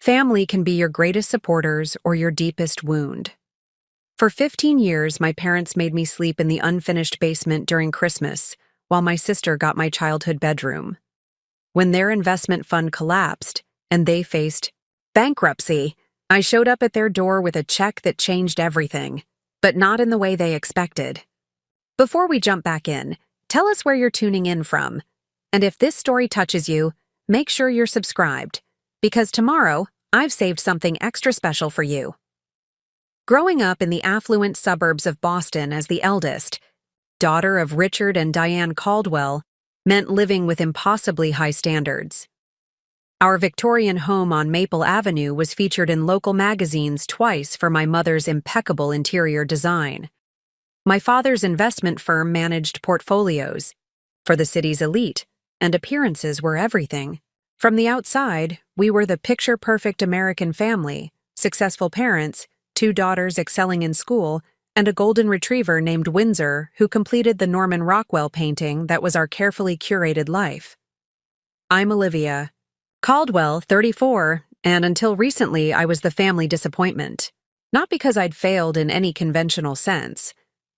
Family can be your greatest supporters or your deepest wound. For 15 years, my parents made me sleep in the unfinished basement during Christmas, while my sister got my childhood bedroom. When their investment fund collapsed and they faced bankruptcy, I showed up at their door with a check that changed everything, but not in the way they expected. Before we jump back in, tell us where you're tuning in from. And if this story touches you, make sure you're subscribed, because tomorrow, I've saved something extra special for you. Growing up in the affluent suburbs of Boston as the eldest, daughter of Richard and Diane Caldwell, meant living with impossibly high standards. Our Victorian home on Maple Avenue was featured in local magazines twice for my mother's impeccable interior design. My father's investment firm managed portfolios for the city's elite, and appearances were everything. From the outside, we were the picture-perfect American family, successful parents, 2 daughters excelling in school, and a golden retriever named Windsor who completed the Norman Rockwell painting that was our carefully curated life. I'm Olivia Caldwell, 34, and until recently I was the family disappointment. Not because I'd failed in any conventional sense.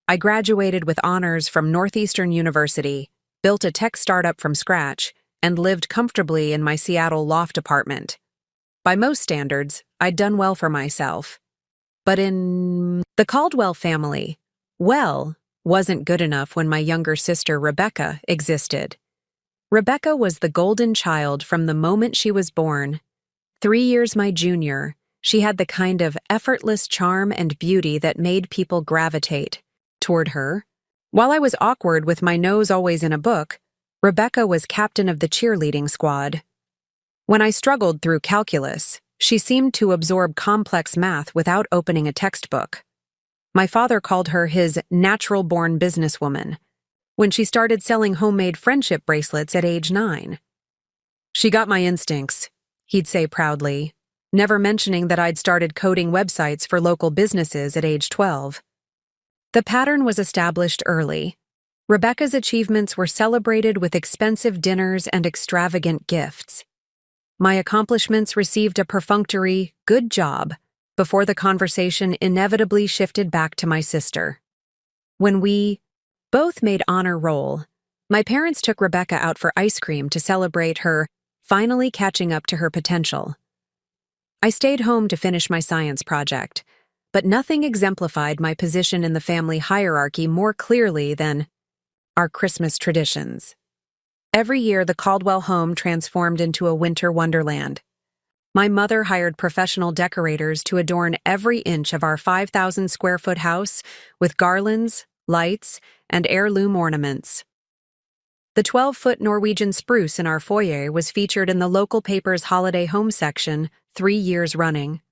I graduated with honors from Northeastern University, built a tech startup from scratch, and lived comfortably in my Seattle loft apartment. By most standards, I'd done well for myself. But in the Caldwell family, well wasn't good enough when my younger sister Rebecca existed. Rebecca was the golden child from the moment she was born. 3 years my junior, she had the kind of effortless charm and beauty that made people gravitate toward her. While I was awkward with my nose always in a book, Rebecca was captain of the cheerleading squad. When I struggled through calculus, she seemed to absorb complex math without opening a textbook. My father called her his natural-born businesswoman when she started selling homemade friendship bracelets at age 9. She got my instincts, he'd say proudly, never mentioning that I'd started coding websites for local businesses at age 12. The pattern was established early. Rebecca's achievements were celebrated with expensive dinners and extravagant gifts. My accomplishments received a perfunctory, "good job," before the conversation inevitably shifted back to my sister. When we both made honor roll, my parents took Rebecca out for ice cream to celebrate her finally catching up to her potential. I stayed home to finish my science project, but nothing exemplified my position in the family hierarchy more clearly than our Christmas traditions. Every year, the Caldwell home transformed into a winter wonderland. My mother hired professional decorators to adorn every inch of our 5,000-square-foot house with garlands, lights, and heirloom ornaments. The 12-foot Norwegian spruce in our foyer was featured in the local paper's holiday home section 3 years running.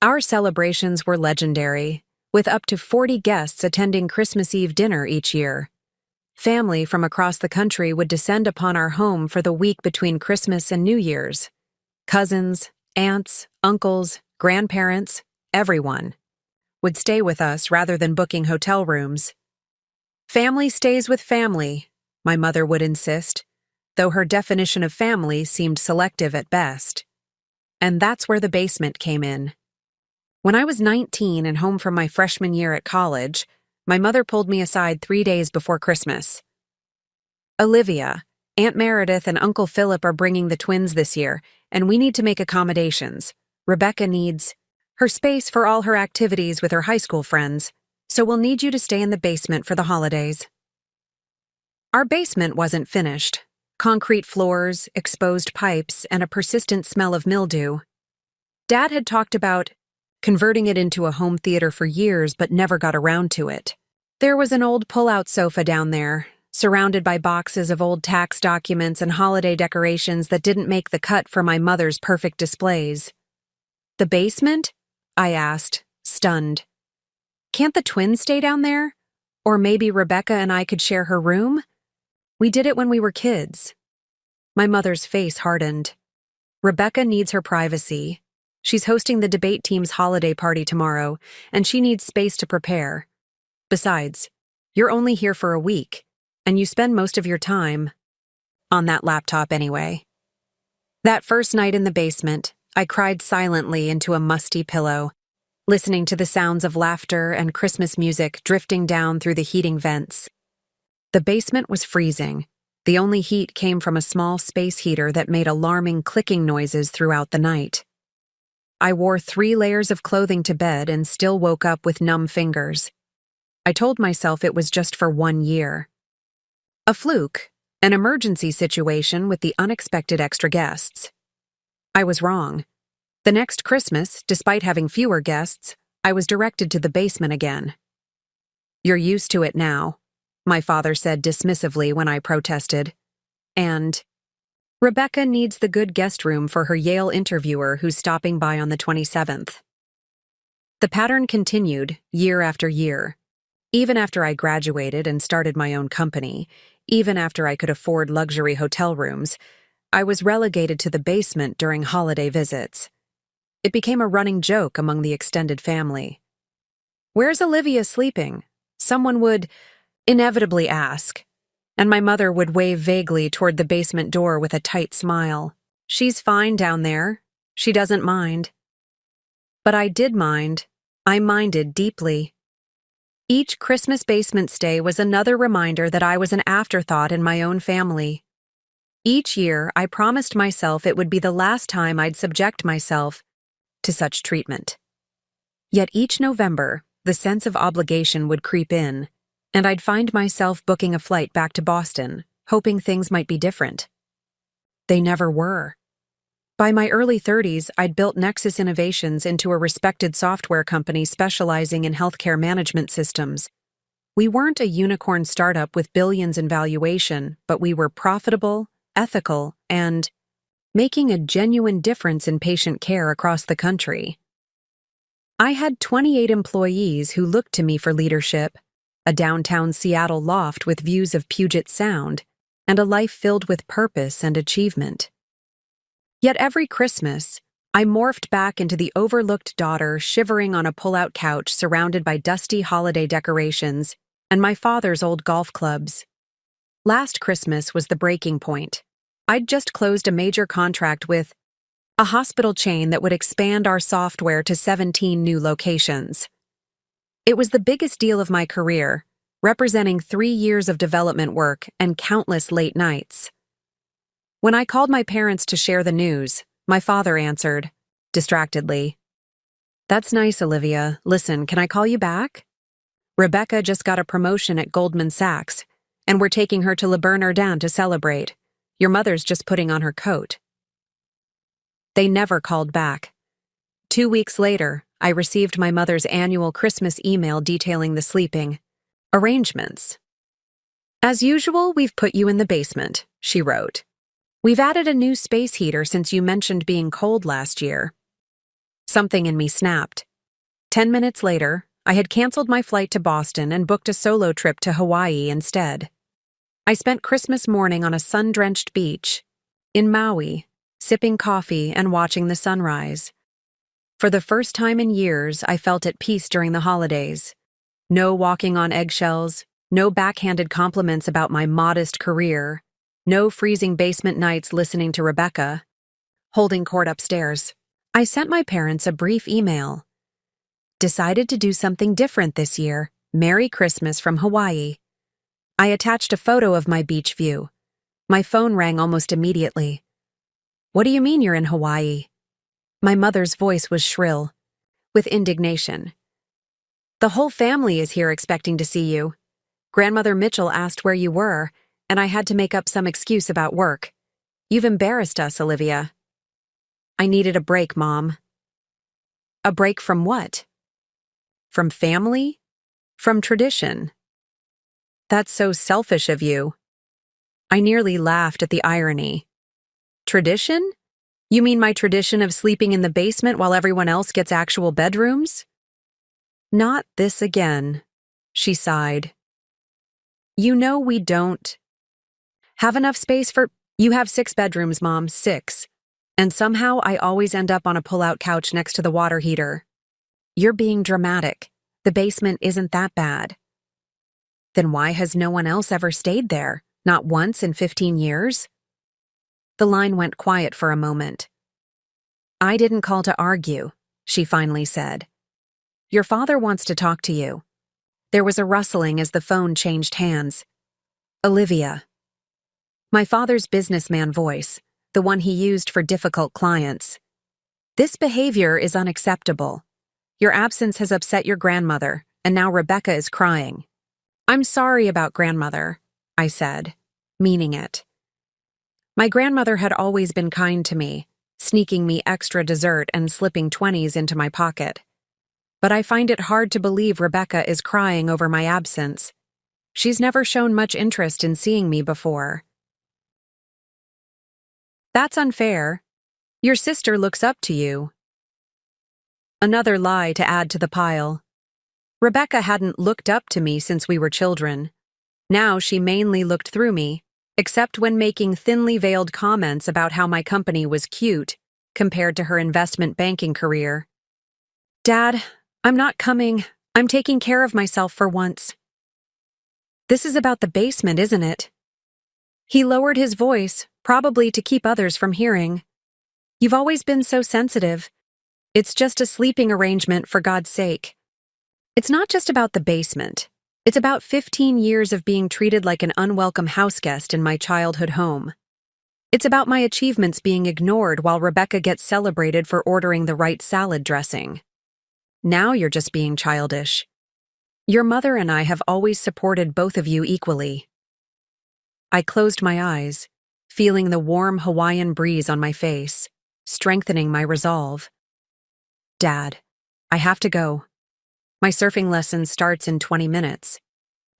Our celebrations were legendary, with up to 40 guests attending Christmas Eve dinner each year. Family from across the country would descend upon our home for the week between Christmas and New Year's. Cousins, aunts, uncles, grandparents, everyone would stay with us rather than booking hotel rooms. Family stays with family, my mother would insist, though her definition of family seemed selective at best. And that's where the basement came in. When I was 19 and home from my freshman year at college, my mother pulled me aside 3 days before Christmas. "Olivia, Aunt Meredith and Uncle Philip are bringing the twins this year, and we need to make accommodations. Rebecca needs her space for all her activities with her high school friends, so we'll need you to stay in the basement for the holidays." Our basement wasn't finished. Concrete floors, exposed pipes, and a persistent smell of mildew. Dad had talked about converting it into a home theater for years but never got around to it. There was an old pull-out sofa down there, surrounded by boxes of old tax documents and holiday decorations that didn't make the cut for my mother's perfect displays. "The basement?" I asked, stunned. "Can't the twins stay down there? Or maybe Rebecca and I could share her room? We did it when we were kids." My mother's face hardened. "Rebecca needs her privacy. She's hosting the debate team's holiday party tomorrow, and she needs space to prepare. Besides, you're only here for a week, and you spend most of your time on that laptop anyway." That first night in the basement, I cried silently into a musty pillow, listening to the sounds of laughter and Christmas music drifting down through the heating vents. The basement was freezing. The only heat came from a small space heater that made alarming clicking noises throughout the night. I wore 3 layers of clothing to bed and still woke up with numb fingers. I told myself it was just for 1 year. A fluke, an emergency situation with the unexpected extra guests. I was wrong. The next Christmas, despite having fewer guests, I was directed to the basement again. "You're used to it now," my father said dismissively when I protested. And, "Rebecca needs the good guest room for her Yale interviewer who's stopping by on the 27th. The pattern continued, year after year. Even after I graduated and started my own company, even after I could afford luxury hotel rooms, I was relegated to the basement during holiday visits. It became a running joke among the extended family. "Where's Olivia sleeping?" someone would inevitably ask, and my mother would wave vaguely toward the basement door with a tight smile. "She's fine down there. She doesn't mind." But I did mind. I minded deeply. Each Christmas basement stay was another reminder that I was an afterthought in my own family. Each year, I promised myself it would be the last time I'd subject myself to such treatment. Yet each November, the sense of obligation would creep in, and I'd find myself booking a flight back to Boston, hoping things might be different. They never were. By my early 30s, I'd built Nexus Innovations into a respected software company specializing in healthcare management systems. We weren't a unicorn startup with billions in valuation, but we were profitable, ethical, and making a genuine difference in patient care across the country. I had 28 employees who looked to me for leadership, a downtown Seattle loft with views of Puget Sound, and a life filled with purpose and achievement. Yet every Christmas, I morphed back into the overlooked daughter shivering on a pull-out couch surrounded by dusty holiday decorations and my father's old golf clubs. Last Christmas was the breaking point. I'd just closed a major contract with a hospital chain that would expand our software to 17 new locations. It was the biggest deal of my career, representing 3 years of development work and countless late nights. When I called my parents to share the news, my father answered, distractedly, "That's nice, Olivia. Listen, can I call you back? Rebecca just got a promotion at Goldman Sachs, and we're taking her to Le Bernardin to celebrate. Your mother's just putting on her coat." They never called back. 2 weeks later, I received my mother's annual Christmas email detailing the sleeping arrangements. "As usual, we've put you in the basement," she wrote. "We've added a new space heater since you mentioned being cold last year." Something in me snapped. 10 minutes later, I had canceled my flight to Boston and booked a solo trip to Hawaii instead. I spent Christmas morning on a sun-drenched beach in Maui, sipping coffee and watching the sunrise. For the first time in years, I felt at peace during the holidays. No walking on eggshells, no backhanded compliments about my modest career, no freezing basement nights listening to Rebecca, holding court upstairs. I sent my parents a brief email. "Decided to do something different this year. Merry Christmas from Hawaii." I attached a photo of my beach view. My phone rang almost immediately. "What do you mean you're in Hawaii?" My mother's voice was shrill, with indignation. "The whole family is here expecting to see you. Grandmother Mitchell asked where you were, and I had to make up some excuse about work. You've embarrassed us, Olivia." I needed a break, Mom. A break from what? From family? From tradition? "That's so selfish of you." I nearly laughed at the irony. "Tradition? You mean my tradition of sleeping in the basement while everyone else gets actual bedrooms?" "Not this again," she sighed. "You know we don't have enough space for— You have 6 bedrooms, Mom, 6. And somehow I always end up on a pull-out couch next to the water heater." "You're being dramatic. The basement isn't that bad." "Then why has no one else ever stayed there? Not once in 15 years? The line went quiet for a moment. I didn't call to argue, she finally said. Your father wants to talk to you. There was a rustling as the phone changed hands. Olivia. My father's businessman voice, the one he used for difficult clients. This behavior is unacceptable. Your absence has upset your grandmother, and now Rebecca is crying. I'm sorry about grandmother, I said, meaning it. My grandmother had always been kind to me, sneaking me extra dessert and slipping 20s into my pocket. But I find it hard to believe Rebecca is crying over my absence. She's never shown much interest in seeing me before. That's unfair. Your sister looks up to you. Another lie to add to the pile. Rebecca hadn't looked up to me since we were children. Now she mainly looked through me, except when making thinly veiled comments about how my company was cute compared to her investment banking career. Dad, I'm not coming. I'm taking care of myself for once. This is about the basement, isn't it? He lowered his voice, probably to keep others from hearing. You've always been so sensitive. It's just a sleeping arrangement, for God's sake. It's not just about the basement. It's about 15 years of being treated like an unwelcome houseguest in my childhood home. It's about my achievements being ignored while Rebecca gets celebrated for ordering the right salad dressing. Now you're just being childish. Your mother and I have always supported both of you equally. I closed my eyes, feeling the warm Hawaiian breeze on my face, strengthening my resolve. Dad, I have to go. My surfing lesson starts in 20 minutes.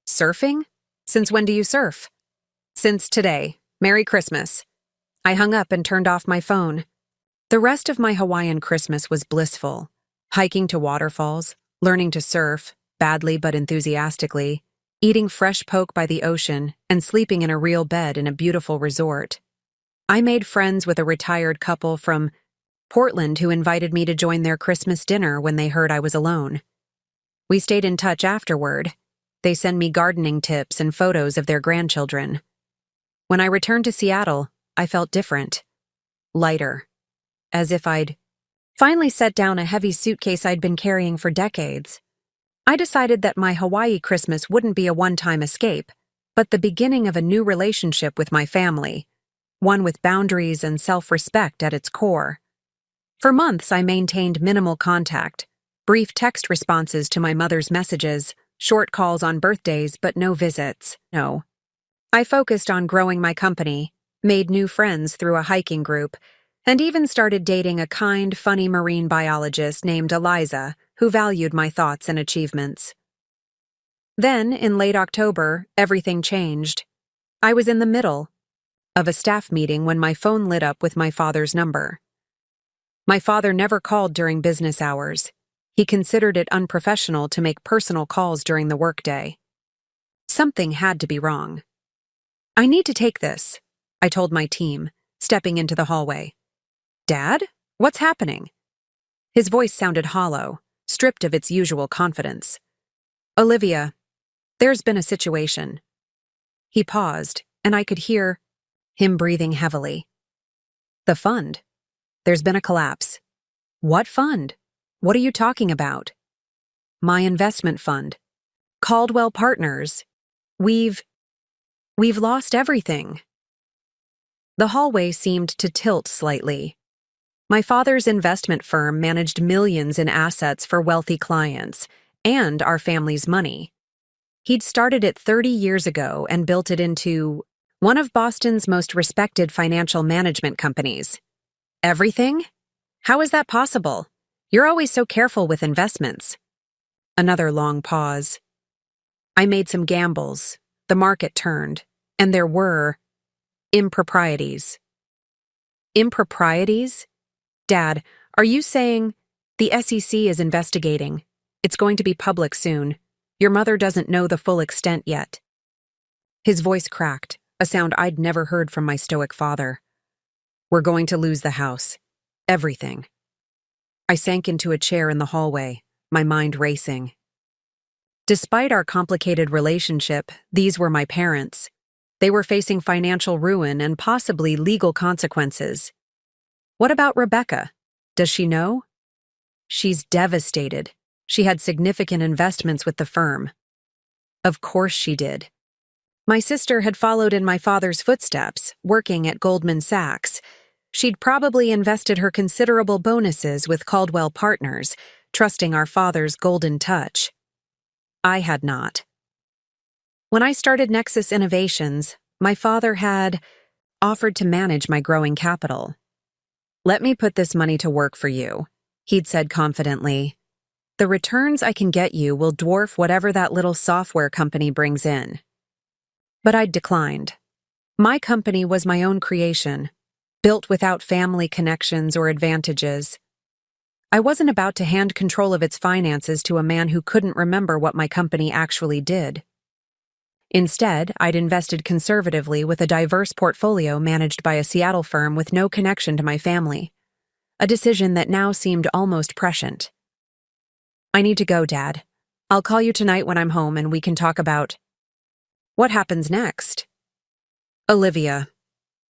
Surfing? Since when do you surf? Since today. Merry Christmas. I hung up and turned off my phone. The rest of my Hawaiian Christmas was blissful. Hiking to waterfalls, learning to surf, badly but enthusiastically, eating fresh poke by the ocean, and sleeping in a real bed in a beautiful resort. I made friends with a retired couple from Portland who invited me to join their Christmas dinner when they heard I was alone. We stayed in touch afterward. They send me gardening tips and photos of their grandchildren. When I returned to Seattle, I felt different. Lighter. As if I'd finally set down a heavy suitcase I'd been carrying for decades. I decided that my Hawaii Christmas wouldn't be a one-time escape, but the beginning of a new relationship with my family, one with boundaries and self-respect at its core. For months, I maintained minimal contact, brief text responses to my mother's messages, short calls on birthdays, but no visits. No. I focused on growing my company, made new friends through a hiking group, and even started dating a kind, funny marine biologist named Eliza, who valued my thoughts and achievements. Then, in late October, everything changed. I was in the middle of a staff meeting when my phone lit up with my father's number. My father never called during business hours. He considered it unprofessional to make personal calls during the workday. Something had to be wrong. I need to take this, I told my team, stepping into the hallway. Dad? What's happening? His voice sounded hollow, stripped of its usual confidence. Olivia, there's been a situation. He paused, and I could hear him breathing heavily. The fund. There's been a collapse. What fund? What are you talking about? My investment fund. Caldwell Partners. We've lost everything. The hallway seemed to tilt slightly. My father's investment firm managed millions in assets for wealthy clients, and our family's money. He'd started it 30 years ago and built it into one of Boston's most respected financial management companies. Everything? How is that possible? You're always so careful with investments. Another long pause. I made some gambles. The market turned, and there were improprieties. Improprieties? Dad, are you saying the SEC is investigating? It's going to be public soon. Your mother doesn't know the full extent yet. His voice cracked, a sound I'd never heard from my stoic father. We're going to lose the house. Everything. I sank into a chair in the hallway, my mind racing. Despite our complicated relationship, these were my parents. They were facing financial ruin and possibly legal consequences. What about Rebecca? Does she know? She's devastated. She had significant investments with the firm. Of course she did. My sister had followed in my father's footsteps, working at Goldman Sachs. She'd probably invested her considerable bonuses with Caldwell Partners, trusting our father's golden touch. I had not. When I started Nexus Innovations, my father had offered to manage my growing capital. "Let me put this money to work for you," he'd said confidently. "The returns I can get you will dwarf whatever that little software company brings in." But I'd declined. My company was my own creation, built without family connections or advantages. I wasn't about to hand control of its finances to a man who couldn't remember what my company actually did. Instead, I'd invested conservatively with a diverse portfolio managed by a Seattle firm with no connection to my family, a decision that now seemed almost prescient. "I need to go, Dad. I'll call you tonight when I'm home and we can talk about—" "What happens next?" "Olivia."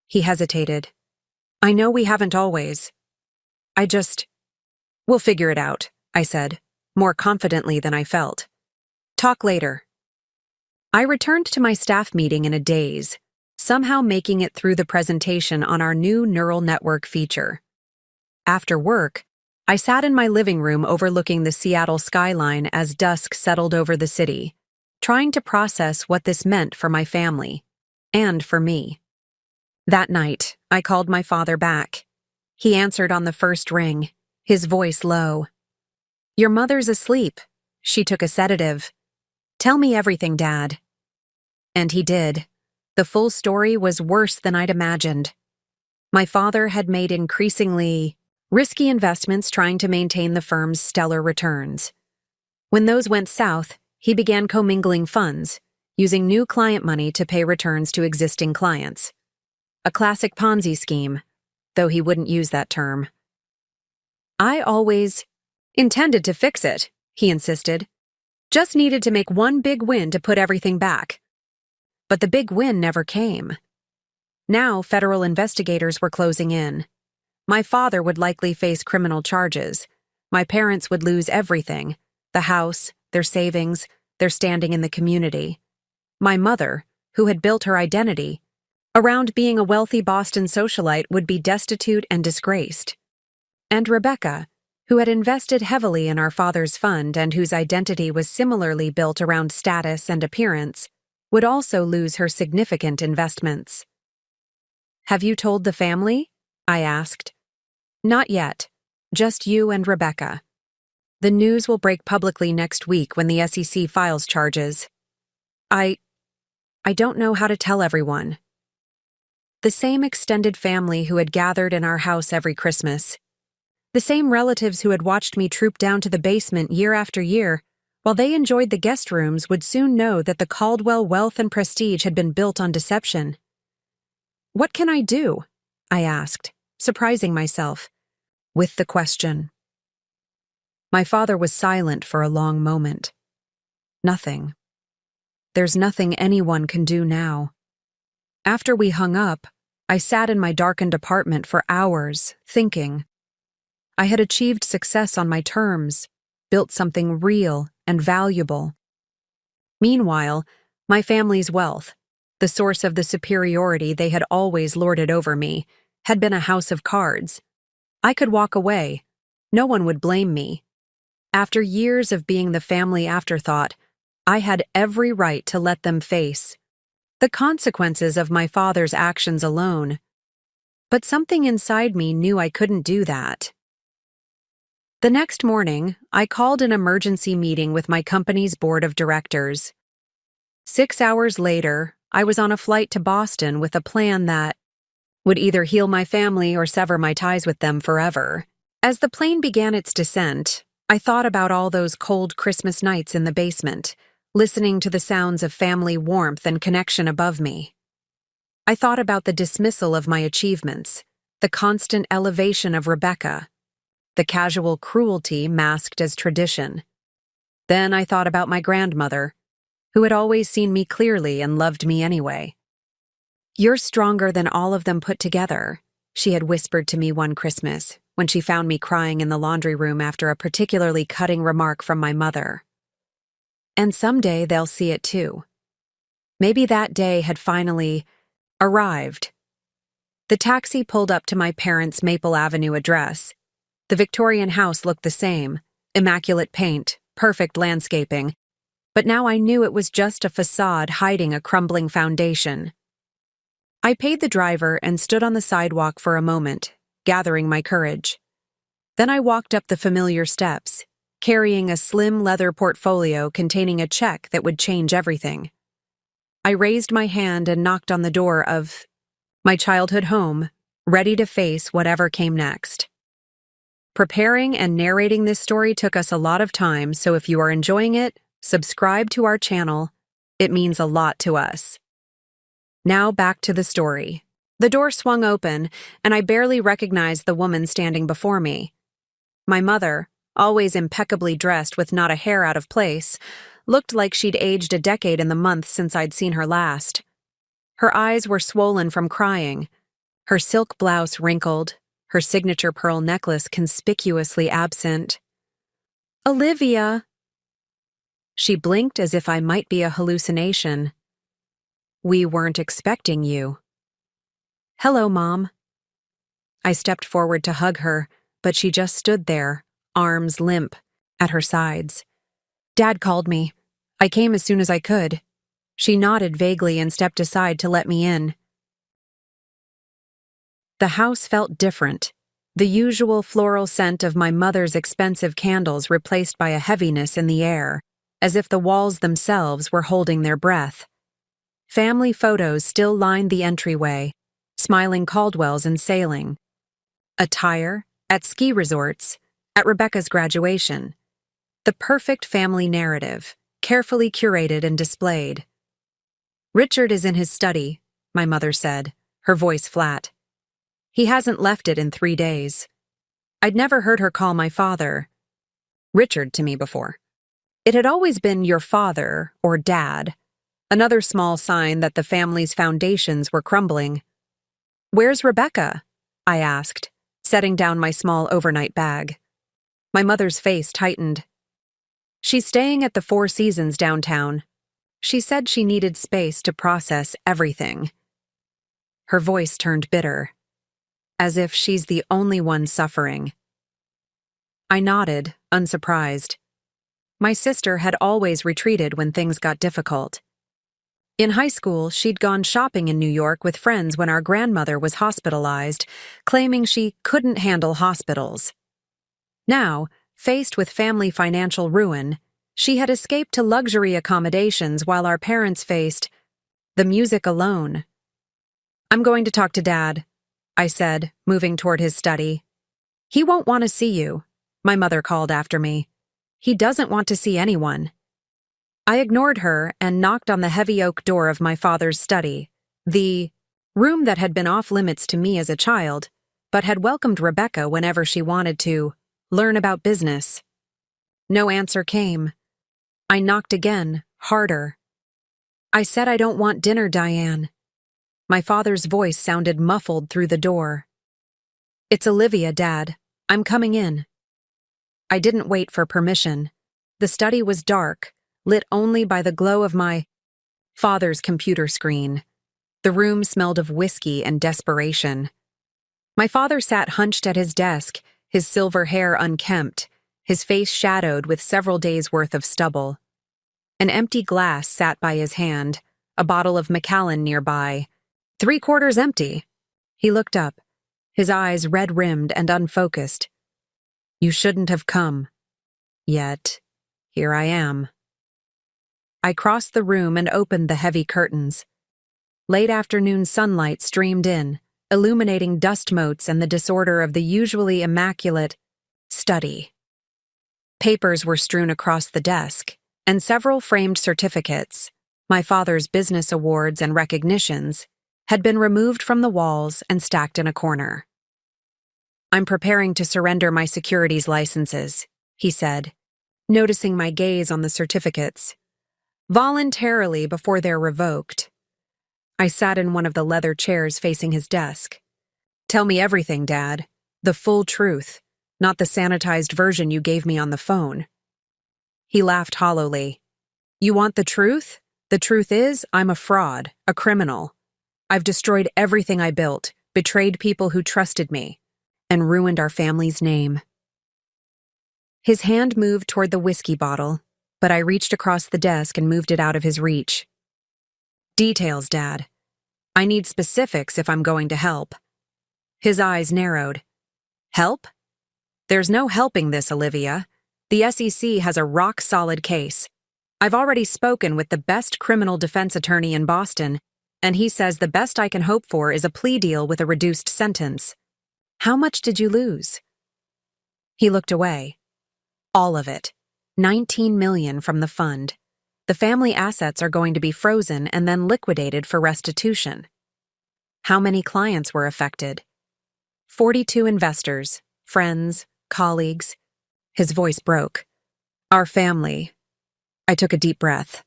He hesitated. "I know we haven't always. We'll figure it out," I said, more confidently than I felt. "Talk later." I returned to my staff meeting in a daze, somehow making it through the presentation on our new neural network feature. After work, I sat in my living room overlooking the Seattle skyline as dusk settled over the city, trying to process what this meant for my family, and for me. That night, I called my father back. He answered on the first ring, his voice low. "Your mother's asleep. She took a sedative. Tell me everything, Dad." And he did. The full story was worse than I'd imagined. My father had made increasingly risky investments trying to maintain the firm's stellar returns. When those went south, he began commingling funds, using new client money to pay returns to existing clients. A classic Ponzi scheme, though he wouldn't use that term. "I always intended to fix it," he insisted. "Just needed to make one big win to put everything back." But the big win never came. Now federal investigators were closing in. My father would likely face criminal charges. My parents would lose everything: the house, their savings, their standing in the community. My mother, who had built her identity around being a wealthy Boston socialite, would be destitute and disgraced. And Rebecca, who had invested heavily in our father's fund and whose identity was similarly built around status and appearance, would also lose her significant investments. "Have you told the family?" I asked. "Not yet. Just you and Rebecca. The news will break publicly next week when the SEC files charges. I don't know how to tell everyone." The same extended family who had gathered in our house every Christmas. The same relatives who had watched me troop down to the basement year after year, while they enjoyed the guest rooms, would soon know that the Caldwell wealth and prestige had been built on deception. "What can I do?" I asked, surprising myself with the question. My father was silent for a long moment. "Nothing. There's nothing anyone can do now." After we hung up, I sat in my darkened apartment for hours, thinking. I had achieved success on my terms, built something real and valuable. Meanwhile, my family's wealth, the source of the superiority they had always lorded over me, had been a house of cards. I could walk away. No one would blame me. After years of being the family afterthought, I had every right to let them face the consequences of my father's actions alone. But something inside me knew I couldn't do that. The next morning, I called an emergency meeting with my company's board of directors. 6 hours later, I was on a flight to Boston with a plan that would either heal my family or sever my ties with them forever. As the plane began its descent, I thought about all those cold Christmas nights in the basement, listening to the sounds of family warmth and connection above me. I thought about the dismissal of my achievements, the constant elevation of Rebecca, the casual cruelty masked as tradition. Then I thought about my grandmother, who had always seen me clearly and loved me anyway. "You're stronger than all of them put together," she had whispered to me one Christmas, when she found me crying in the laundry room after a particularly cutting remark from my mother. And someday they'll see it too. Maybe that day had finally arrived. The taxi pulled up to my parents' Maple Avenue address. The Victorian house looked the same, immaculate paint, perfect landscaping, but now I knew it was just a facade hiding a crumbling foundation. I paid the driver and stood on the sidewalk for a moment, gathering my courage. Then I walked up the familiar steps, carrying a slim leather portfolio containing a check that would change everything. I raised my hand and knocked on the door of my childhood home, ready to face whatever came next. Preparing and narrating this story took us a lot of time, so if you are enjoying it, subscribe to our channel. It means a lot to us. Now back to the story. The door swung open, and I barely recognized the woman standing before me. My mother, always impeccably dressed with not a hair out of place, looked like she'd aged a decade in the month since I'd seen her last. Her eyes were swollen from crying, her silk blouse wrinkled, her signature pearl necklace conspicuously absent. "Olivia!" She blinked as if I might be a hallucination. "We weren't expecting you." "Hello, Mom." I stepped forward to hug her, but she just stood there, arms limp, at her sides. "Dad called me. I came as soon as I could." She nodded vaguely and stepped aside to let me in. The house felt different, the usual floral scent of my mother's expensive candles replaced by a heaviness in the air, as if the walls themselves were holding their breath. Family photos still lined the entryway, smiling Caldwells and sailing. Attire, at ski resorts, at Rebecca's graduation. The perfect family narrative, carefully curated and displayed. "Richard is in his study," my mother said, her voice flat. "He hasn't left it in 3 days." I'd never heard her call my father Richard to me before. It had always been your father or dad, another small sign that the family's foundations were crumbling. "Where's Rebecca?" I asked, setting down my small overnight bag. My mother's face tightened. "She's staying at the Four Seasons downtown. She said she needed space to process everything." Her voice turned bitter, as if she's the only one suffering. I nodded, unsurprised. My sister had always retreated when things got difficult. In high school, she'd gone shopping in New York with friends when our grandmother was hospitalized, claiming she couldn't handle hospitals. Now, faced with family financial ruin, she had escaped to luxury accommodations while our parents faced the music alone. "I'm going to talk to Dad," I said, moving toward his study. "He won't want to see you," my mother called after me. "He doesn't want to see anyone." I ignored her and knocked on the heavy oak door of my father's study, the room that had been off-limits to me as a child, but had welcomed Rebecca whenever she wanted to learn about business. No answer came. I knocked again, harder. "I said I don't want dinner, Diane." My father's voice sounded muffled through the door. "It's Olivia, Dad. I'm coming in." I didn't wait for permission. The study was dark, lit only by the glow of my father's computer screen. The room smelled of whiskey and desperation. My father sat hunched at his desk, his silver hair unkempt, his face shadowed with several days' worth of stubble. An empty glass sat by his hand, a bottle of Macallan nearby. 3/4 empty. He looked up, his eyes red-rimmed and unfocused. "You shouldn't have come. Yet, here I am." I crossed the room and opened the heavy curtains. Late afternoon sunlight streamed in, illuminating dust motes and the disorder of the usually immaculate study. Papers were strewn across the desk, and several framed certificates, my father's business awards and recognitions, had been removed from the walls and stacked in a corner. "I'm preparing to surrender my securities licenses," he said, noticing my gaze on the certificates. "Voluntarily before they're revoked." I sat in one of the leather chairs facing his desk. "Tell me everything, Dad. The full truth, not the sanitized version you gave me on the phone. He laughed hollowly. You want the truth? The truth is, I'm a fraud, a criminal. I've destroyed everything I built, betrayed people who trusted me, and ruined our family's name. His hand moved toward the whiskey bottle, but I reached across the desk and moved it out of his reach. Details, Dad. I need specifics if I'm going to help. His eyes narrowed. Help? There's no helping this, Olivia. The SEC has a rock-solid case. I've already spoken with the best criminal defense attorney in Boston, and he says the best I can hope for is a plea deal with a reduced sentence. How much did you lose? He looked away. All of it. $19 million from the fund. The family assets are going to be frozen and then liquidated for restitution. How many clients were affected? 42 investors, friends, colleagues. His voice broke. Our family. I took a deep breath.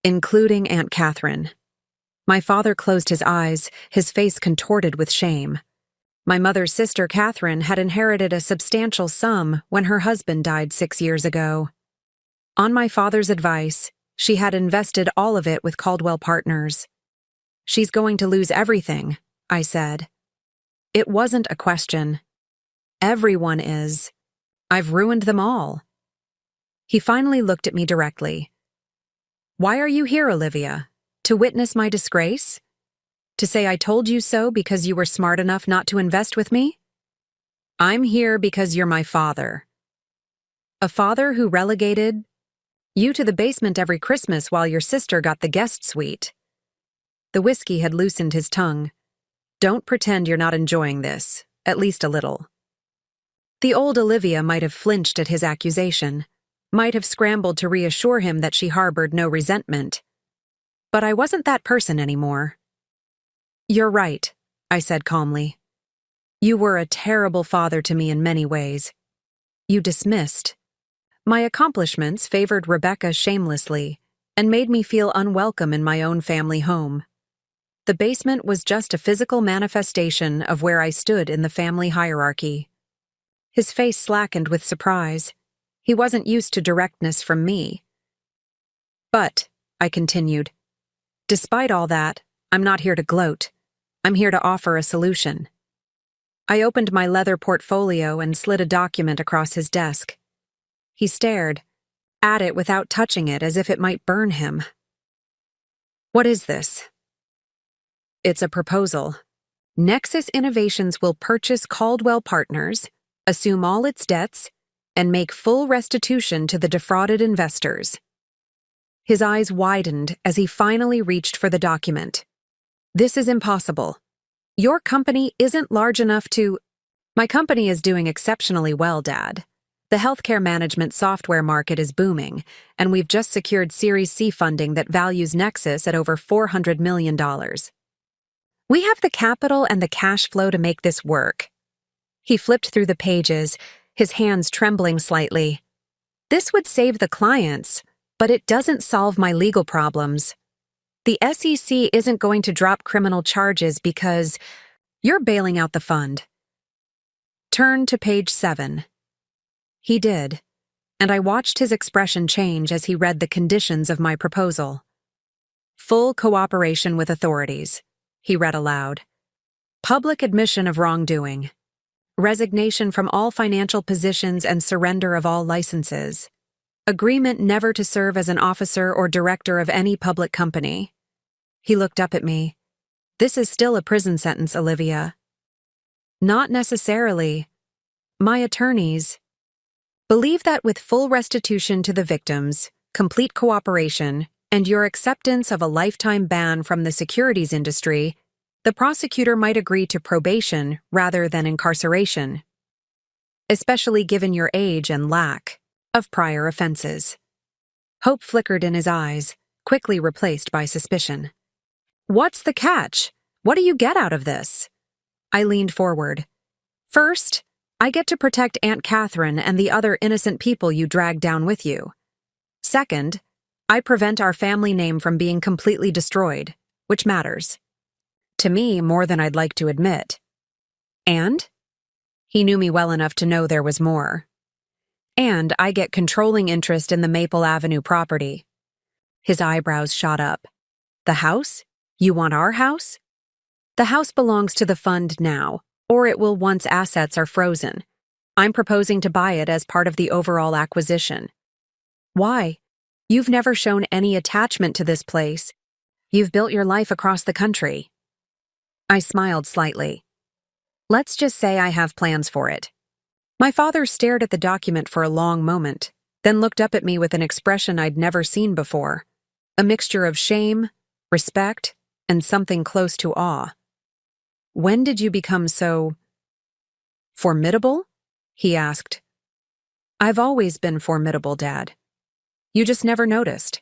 Including Aunt Catherine. My father closed his eyes, his face contorted with shame. My mother's sister, Catherine, had inherited a substantial sum when her husband died 6 years ago. On my father's advice, she had invested all of it with Caldwell Partners. She's going to lose everything, I said. It wasn't a question. Everyone is. I've ruined them all. He finally looked at me directly. Why are you here, Olivia? To witness my disgrace? To say I told you so because you were smart enough not to invest with me? I'm here because you're my father. A father who relegated you to the basement every Christmas while your sister got the guest suite. The whiskey had loosened his tongue. Don't pretend you're not enjoying this, at least a little. The old Olivia might have flinched at his accusation, might have scrambled to reassure him that she harbored no resentment. But I wasn't that person anymore. You're right, I said calmly. You were a terrible father to me in many ways. You dismissed. My accomplishments favored Rebecca shamelessly and made me feel unwelcome in my own family home. The basement was just a physical manifestation of where I stood in the family hierarchy. His face slackened with surprise. He wasn't used to directness from me. But, I continued, despite all that, I'm not here to gloat. I'm here to offer a solution. I opened my leather portfolio and slid a document across his desk. He stared at it without touching it as if it might burn him. What is this? It's a proposal. Nexus Innovations will purchase Caldwell Partners, assume all its debts, and make full restitution to the defrauded investors. His eyes widened as he finally reached for the document. This is impossible. Your company isn't large enough to— My company is doing exceptionally well, Dad. The healthcare management software market is booming, and we've just secured Series C funding that values Nexus at over $400 million. We have the capital and the cash flow to make this work. He flipped through the pages, his hands trembling slightly. This would save the clients, but it doesn't solve my legal problems. The SEC isn't going to drop criminal charges because you're bailing out the fund. Turn to page 7. He did, and I watched his expression change as he read the conditions of my proposal. Full cooperation with authorities, he read aloud. Public admission of wrongdoing. Resignation from all financial positions and surrender of all licenses. Agreement never to serve as an officer or director of any public company. He looked up at me. This is still a prison sentence, Olivia. Not necessarily. My attorneys believe that with full restitution to the victims, complete cooperation, and your acceptance of a lifetime ban from the securities industry, the prosecutor might agree to probation rather than incarceration, especially given your age and lack of prior offenses. Hope flickered in his eyes, quickly replaced by suspicion. What's the catch? What do you get out of this? I leaned forward. First, I get to protect Aunt Catherine and the other innocent people you dragged down with you. Second, I prevent our family name from being completely destroyed, which matters. To me, more than I'd like to admit. And? He knew me well enough to know there was more. And I get controlling interest in the Maple Avenue property. His eyebrows shot up. The house? You want our house? The house belongs to the fund now, or it will once assets are frozen. I'm proposing to buy it as part of the overall acquisition. Why? You've never shown any attachment to this place. You've built your life across the country. I smiled slightly. Let's just say I have plans for it. My father stared at the document for a long moment, then looked up at me with an expression I'd never seen before. A mixture of shame, respect, and something close to awe. When did you become so formidable? He asked. I've always been formidable, Dad. You just never noticed.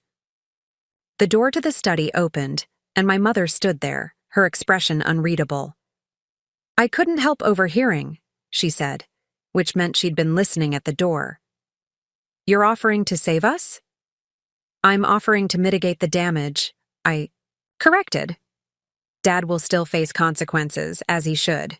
The door to the study opened, and my mother stood there, her expression unreadable. I couldn't help overhearing, she said, which meant she'd been listening at the door. You're offering to save us? I'm offering to mitigate the damage. I corrected. Dad will still face consequences, as he should.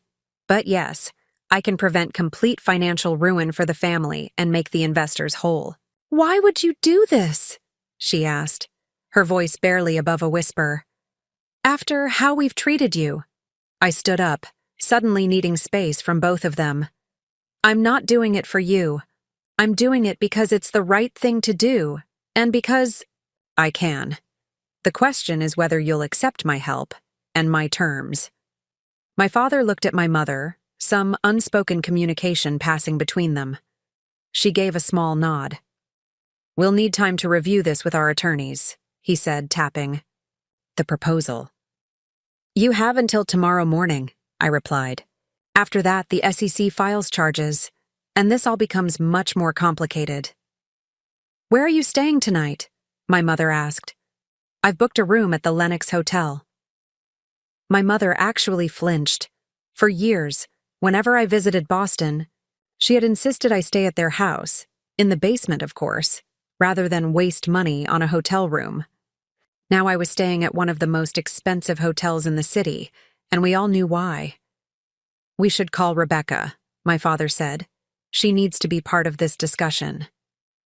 But yes, I can prevent complete financial ruin for the family and make the investors whole. Why would you do this? She asked, her voice barely above a whisper. After how we've treated you. I stood up, suddenly needing space from both of them. I'm not doing it for you. I'm doing it because it's the right thing to do, and because I can. The question is whether you'll accept my help and my terms. My father looked at my mother, some unspoken communication passing between them. She gave a small nod. We'll need time to review this with our attorneys, he said, tapping. The proposal. You have until tomorrow morning, I replied. After that, the SEC files charges, and this all becomes much more complicated. Where are you staying tonight? My mother asked. I've booked a room at the Lenox Hotel. My mother actually flinched. For years, whenever I visited Boston, she had insisted I stay at their house, in the basement, of course, rather than waste money on a hotel room. Now I was staying at one of the most expensive hotels in the city, and we all knew why. We should call Rebecca, my father said. She needs to be part of this discussion.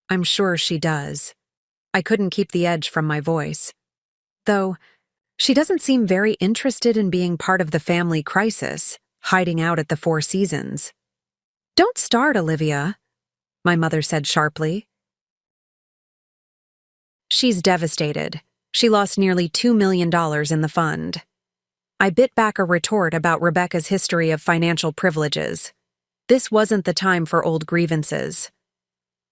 I'm sure she does. I couldn't keep the edge from my voice. Though, she doesn't seem very interested in being part of the family crisis, hiding out at the Four Seasons. Don't start, Olivia, my mother said sharply. She's devastated. She lost nearly $2 million in the fund. I bit back a retort about Rebecca's history of financial privileges. This wasn't the time for old grievances.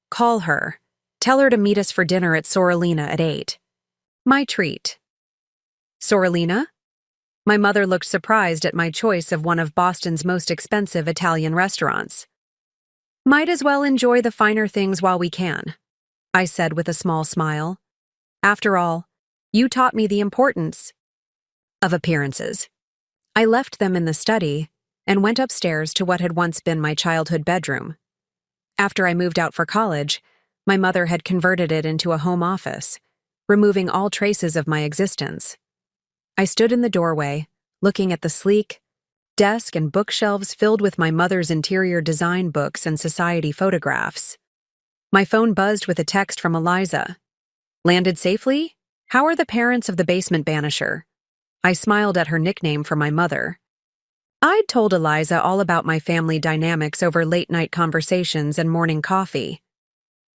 Call her. Tell her to meet us for dinner at Sorellina at 8. My treat. Sorellina? My mother looked surprised at my choice of one of Boston's most expensive Italian restaurants. Might as well enjoy the finer things while we can, I said with a small smile. After all, you taught me the importance of appearances. I left them in the study and went upstairs to what had once been my childhood bedroom. After I moved out for college, my mother had converted it into a home office, removing all traces of my existence. I stood in the doorway, looking at the sleek desk and bookshelves filled with my mother's interior design books and society photographs. My phone buzzed with a text from Eliza. Landed safely? How are the parents of the basement banisher? I smiled at her nickname for my mother. I'd told Eliza all about my family dynamics over late-night conversations and morning coffee.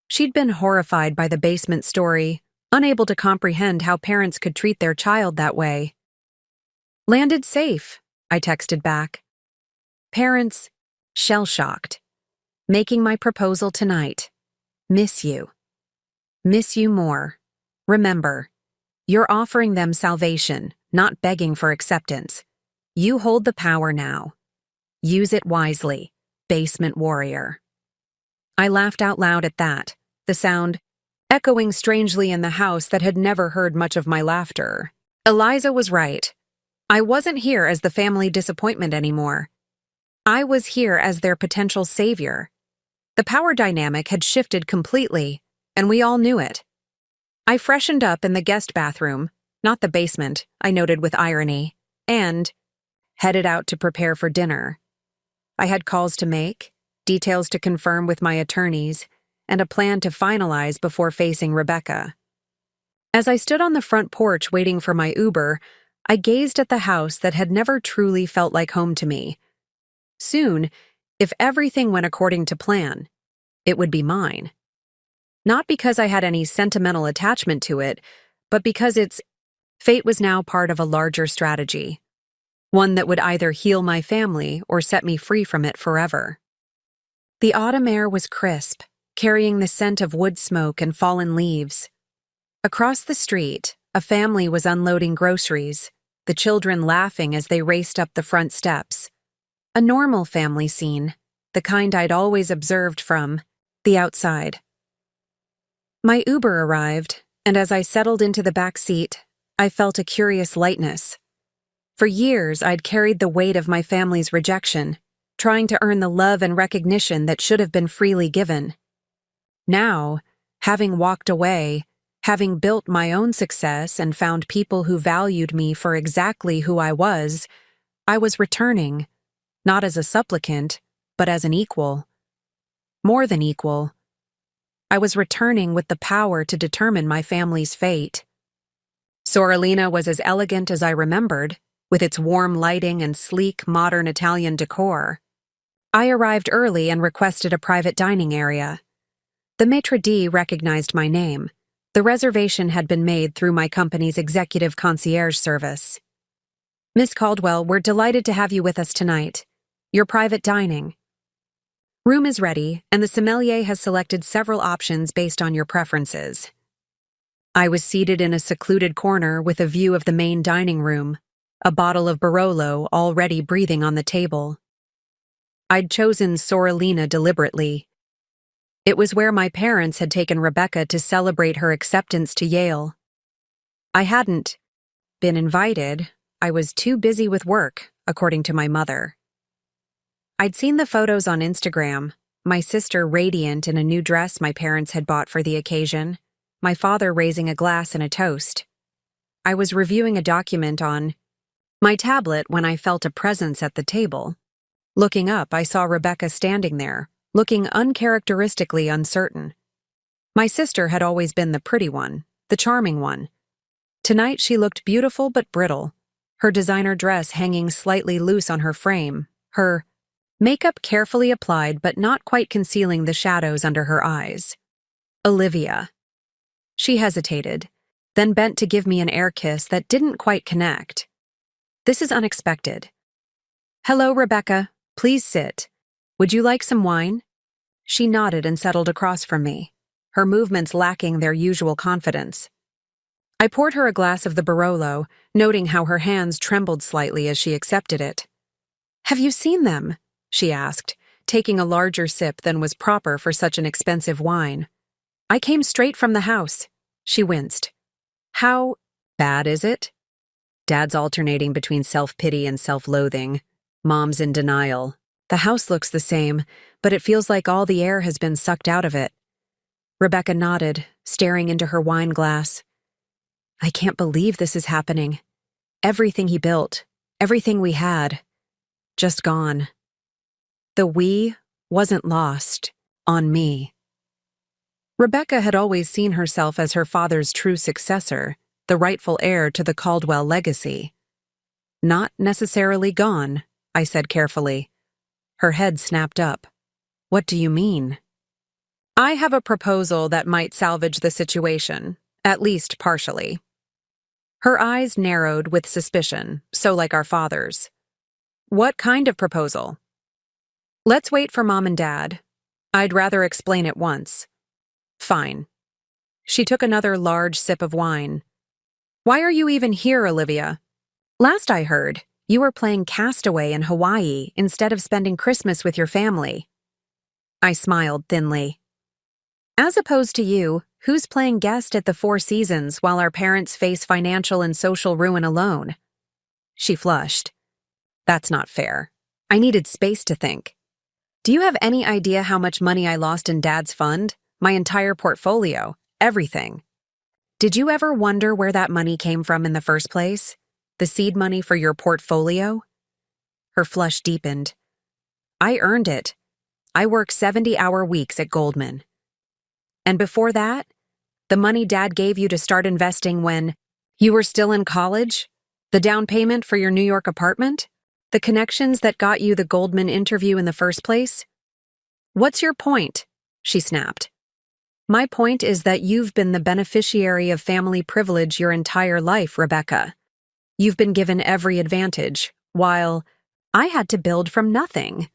She'd been horrified by the basement story, unable to comprehend how parents could treat their child that way. Landed safe, I texted back. Parents, shell-shocked. Making my proposal tonight. Miss you. Miss you more. Remember, you're offering them salvation, not begging for acceptance. You hold the power now. Use it wisely, basement warrior. I laughed out loud at that, the sound echoing strangely in the house that had never heard much of my laughter. Eliza was right. I wasn't here as the family disappointment anymore. I was here as their potential savior. The power dynamic had shifted completely, and we all knew it. I freshened up in the guest bathroom, not the basement, I noted with irony, and headed out to prepare for dinner. I had calls to make, details to confirm with my attorneys, and a plan to finalize before facing Rebecca. As I stood on the front porch waiting for my Uber, I gazed at the house that had never truly felt like home to me. Soon, if everything went according to plan, it would be mine. Not because I had any sentimental attachment to it, but because its fate was now part of a larger strategy, one that would either heal my family or set me free from it forever. The autumn air was crisp, carrying the scent of wood smoke and fallen leaves. Across the street, a family was unloading groceries, the children laughing as they raced up the front steps. A normal family scene, the kind I'd always observed from the outside. My Uber arrived, and as I settled into the back seat, I felt a curious lightness. For years, I'd carried the weight of my family's rejection, trying to earn the love and recognition that should have been freely given. Now, having walked away, having built my own success and found people who valued me for exactly who I was returning, not as a supplicant, but as an equal. More than equal. I was returning with the power to determine my family's fate. Sorellina was as elegant as I remembered, with its warm lighting and sleek, modern Italian decor. I arrived early and requested a private dining area. The maitre d' recognized my name. The reservation had been made through my company's executive concierge service. Miss Caldwell, we're delighted to have you with us tonight. Your private dining. Room is ready, and the sommelier has selected several options based on your preferences. I was seated in a secluded corner with a view of the main dining room, a bottle of Barolo already breathing on the table. I'd chosen Sorellina deliberately. It was where my parents had taken Rebecca to celebrate her acceptance to Yale. I hadn't been invited. I was too busy with work, according to my mother. I'd seen the photos on Instagram, my sister radiant in a new dress my parents had bought for the occasion, my father raising a glass and a toast. I was reviewing a document on my tablet when I felt a presence at the table. Looking up, I saw Rebecca standing there, looking uncharacteristically uncertain. My sister had always been the pretty one, the charming one. Tonight she looked beautiful but brittle, her designer dress hanging slightly loose on her frame, her makeup carefully applied but not quite concealing the shadows under her eyes. Olivia. She hesitated, then bent to give me an air kiss that didn't quite connect. This is unexpected. Hello, Rebecca. Please sit. Would you like some wine? She nodded and settled across from me, her movements lacking their usual confidence. I poured her a glass of the Barolo, noting how her hands trembled slightly as she accepted it. Have you seen them? She asked, taking a larger sip than was proper for such an expensive wine. I came straight from the house. She winced. How bad is it? Dad's alternating between self-pity and self-loathing. Mom's in denial. The house looks the same, but it feels like all the air has been sucked out of it. Rebecca nodded, staring into her wine glass. I can't believe this is happening. Everything he built, everything we had, just gone. The we wasn't lost on me. Rebecca had always seen herself as her father's true successor, the rightful heir to the Caldwell legacy. Not necessarily gone, I said carefully. Her head snapped up. What do you mean? I have a proposal that might salvage the situation, at least partially. Her eyes narrowed with suspicion, so like our father's. What kind of proposal? Let's wait for Mom and Dad. I'd rather explain it once. Fine. She took another large sip of wine. Why are you even here, Olivia? Last I heard, you were playing Castaway in Hawaii instead of spending Christmas with your family. I smiled thinly. As opposed to you, who's playing guest at the Four Seasons while our parents face financial and social ruin alone? She flushed. That's not fair. I needed space to think. Do you have any idea how much money I lost in Dad's fund? My entire portfolio, everything. Did you ever wonder where that money came from in the first place? The seed money for your portfolio? Her flush deepened. I earned it. I work 70-hour weeks at Goldman. And before that, the money Dad gave you to start investing when you were still in college? The down payment for your New York apartment? The connections that got you the Goldman interview in the first place? What's your point? She snapped. My point is that you've been the beneficiary of family privilege your entire life, Rebecca. You've been given every advantage, while I had to build from nothing.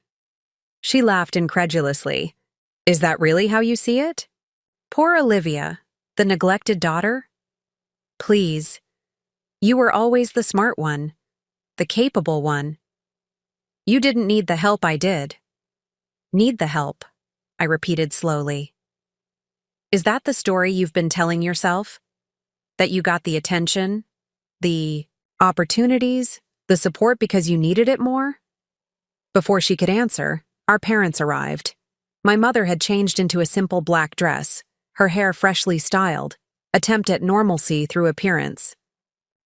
She laughed incredulously. Is that really how you see it? Poor Olivia, the neglected daughter? Please. You were always the smart one, the capable one. You didn't need the help I did. Need the help, I repeated slowly. Is that the story you've been telling yourself? That you got the attention, the opportunities, the support because you needed it more? Before she could answer, our parents arrived. My mother had changed into a simple black dress, her hair freshly styled, attempt at normalcy through appearance.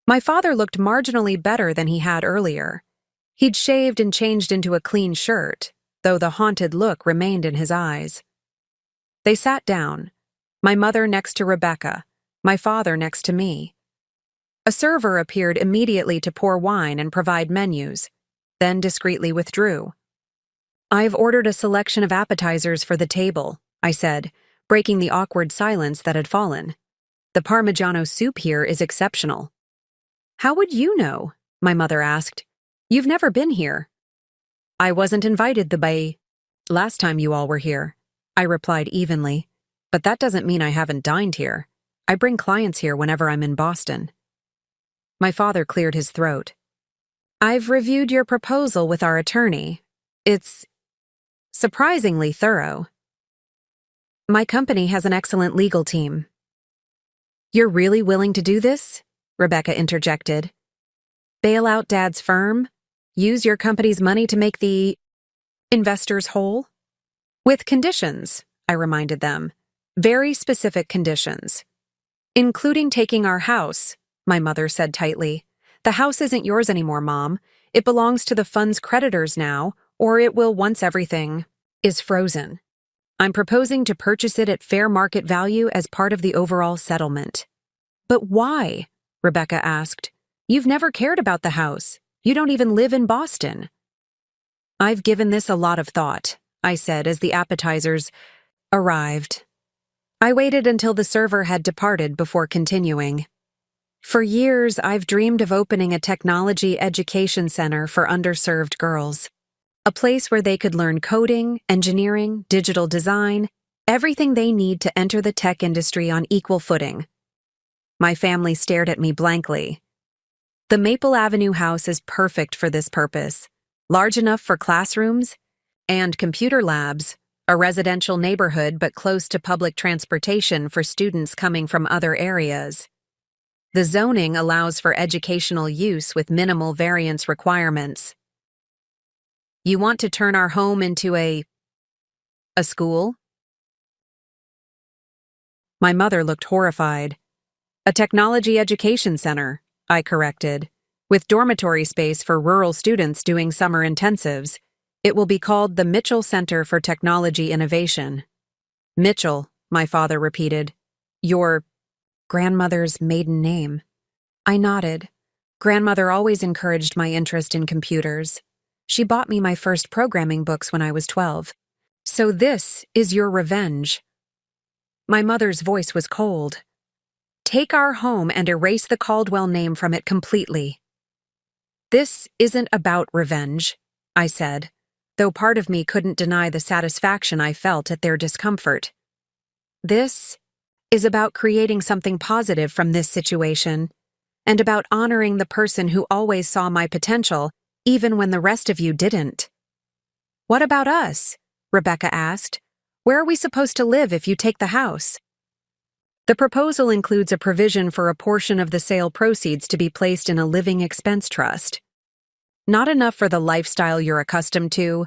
My father looked marginally better than he had earlier. He'd shaved and changed into a clean shirt, though the haunted look remained in his eyes. They sat down, my mother next to Rebecca, my father next to me. A server appeared immediately to pour wine and provide menus, then discreetly withdrew. I've ordered a selection of appetizers for the table, I said, breaking the awkward silence that had fallen. The Parmigiano soup here is exceptional. How would you know? My mother asked. You've never been here. I wasn't invited last time you all were here, I replied evenly. But that doesn't mean I haven't dined here. I bring clients here whenever I'm in Boston. My father cleared his throat. I've reviewed your proposal with our attorney. It's surprisingly thorough. My company has an excellent legal team. You're really willing to do this? Rebecca interjected. Bail out Dad's firm? Use your company's money to make the investors whole? With conditions, I reminded them. Very specific conditions. Including taking our house, my mother said tightly. The house isn't yours anymore, Mom. It belongs to the fund's creditors now, or it will once everything is frozen. I'm proposing to purchase it at fair market value as part of the overall settlement. But why? Rebecca asked. You've never cared about the house. You don't even live in Boston. I've given this a lot of thought, I said as the appetizers arrived. I waited until the server had departed before continuing. For years, I've dreamed of opening a technology education center for underserved girls. A place where they could learn coding, engineering, digital design, everything they need to enter the tech industry on equal footing. My family stared at me blankly. The Maple Avenue house is perfect for this purpose, large enough for classrooms and computer labs, a residential neighborhood but close to public transportation for students coming from other areas. The zoning allows for educational use with minimal variance requirements. You want to turn our home into a school? My mother looked horrified. A technology education center, I corrected, with dormitory space for rural students doing summer intensives. It will be called the Mitchell Center for Technology Innovation. Mitchell, my father repeated. Your grandmother's maiden name. I nodded. Grandmother always encouraged my interest in computers. She bought me my first programming books when I was 12. So this is your revenge. My mother's voice was cold. Take our home and erase the Caldwell name from it completely. This isn't about revenge, I said, though part of me couldn't deny the satisfaction I felt at their discomfort. This is about creating something positive from this situation, and about honoring the person who always saw my potential, even when the rest of you didn't. What about us? Rebecca asked. Where are we supposed to live if you take the house? The proposal includes a provision for a portion of the sale proceeds to be placed in a living expense trust. Not enough for the lifestyle you're accustomed to,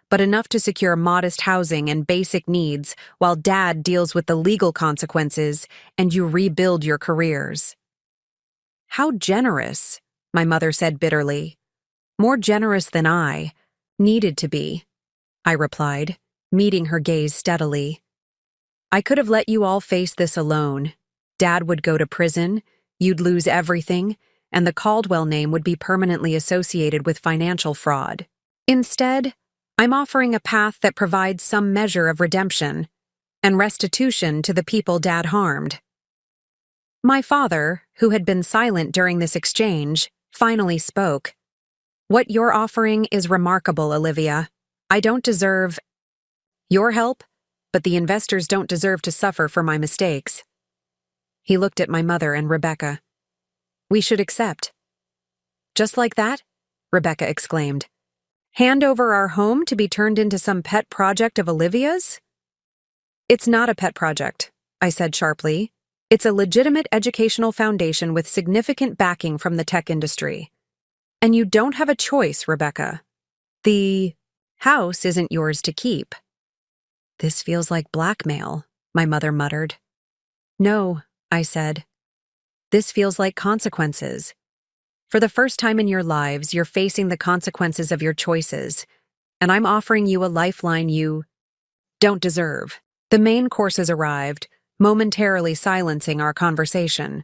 but enough to secure modest housing and basic needs while Dad deals with the legal consequences and you rebuild your careers. How generous, my mother said bitterly. More generous than I needed to be. I replied, meeting her gaze steadily. I could have let you all face this alone. Dad would go to prison, you'd lose everything, and the Caldwell name would be permanently associated with financial fraud. Instead, I'm offering a path that provides some measure of redemption and restitution to the people Dad harmed. My father, who had been silent during this exchange, finally spoke. What you're offering is remarkable, Olivia. I don't deserve your help, but the investors don't deserve to suffer for my mistakes. He looked at my mother and Rebecca. We should accept. Just like that? Rebecca exclaimed. Hand over our home to be turned into some pet project of Olivia's? It's not a pet project, I said sharply. It's a legitimate educational foundation with significant backing from the tech industry. And you don't have a choice, Rebecca. The house isn't yours to keep. This feels like blackmail, my mother muttered. No, I said. This feels like consequences. For the first time in your lives, you're facing the consequences of your choices, and I'm offering you a lifeline you don't deserve. The main courses arrived, momentarily silencing our conversation.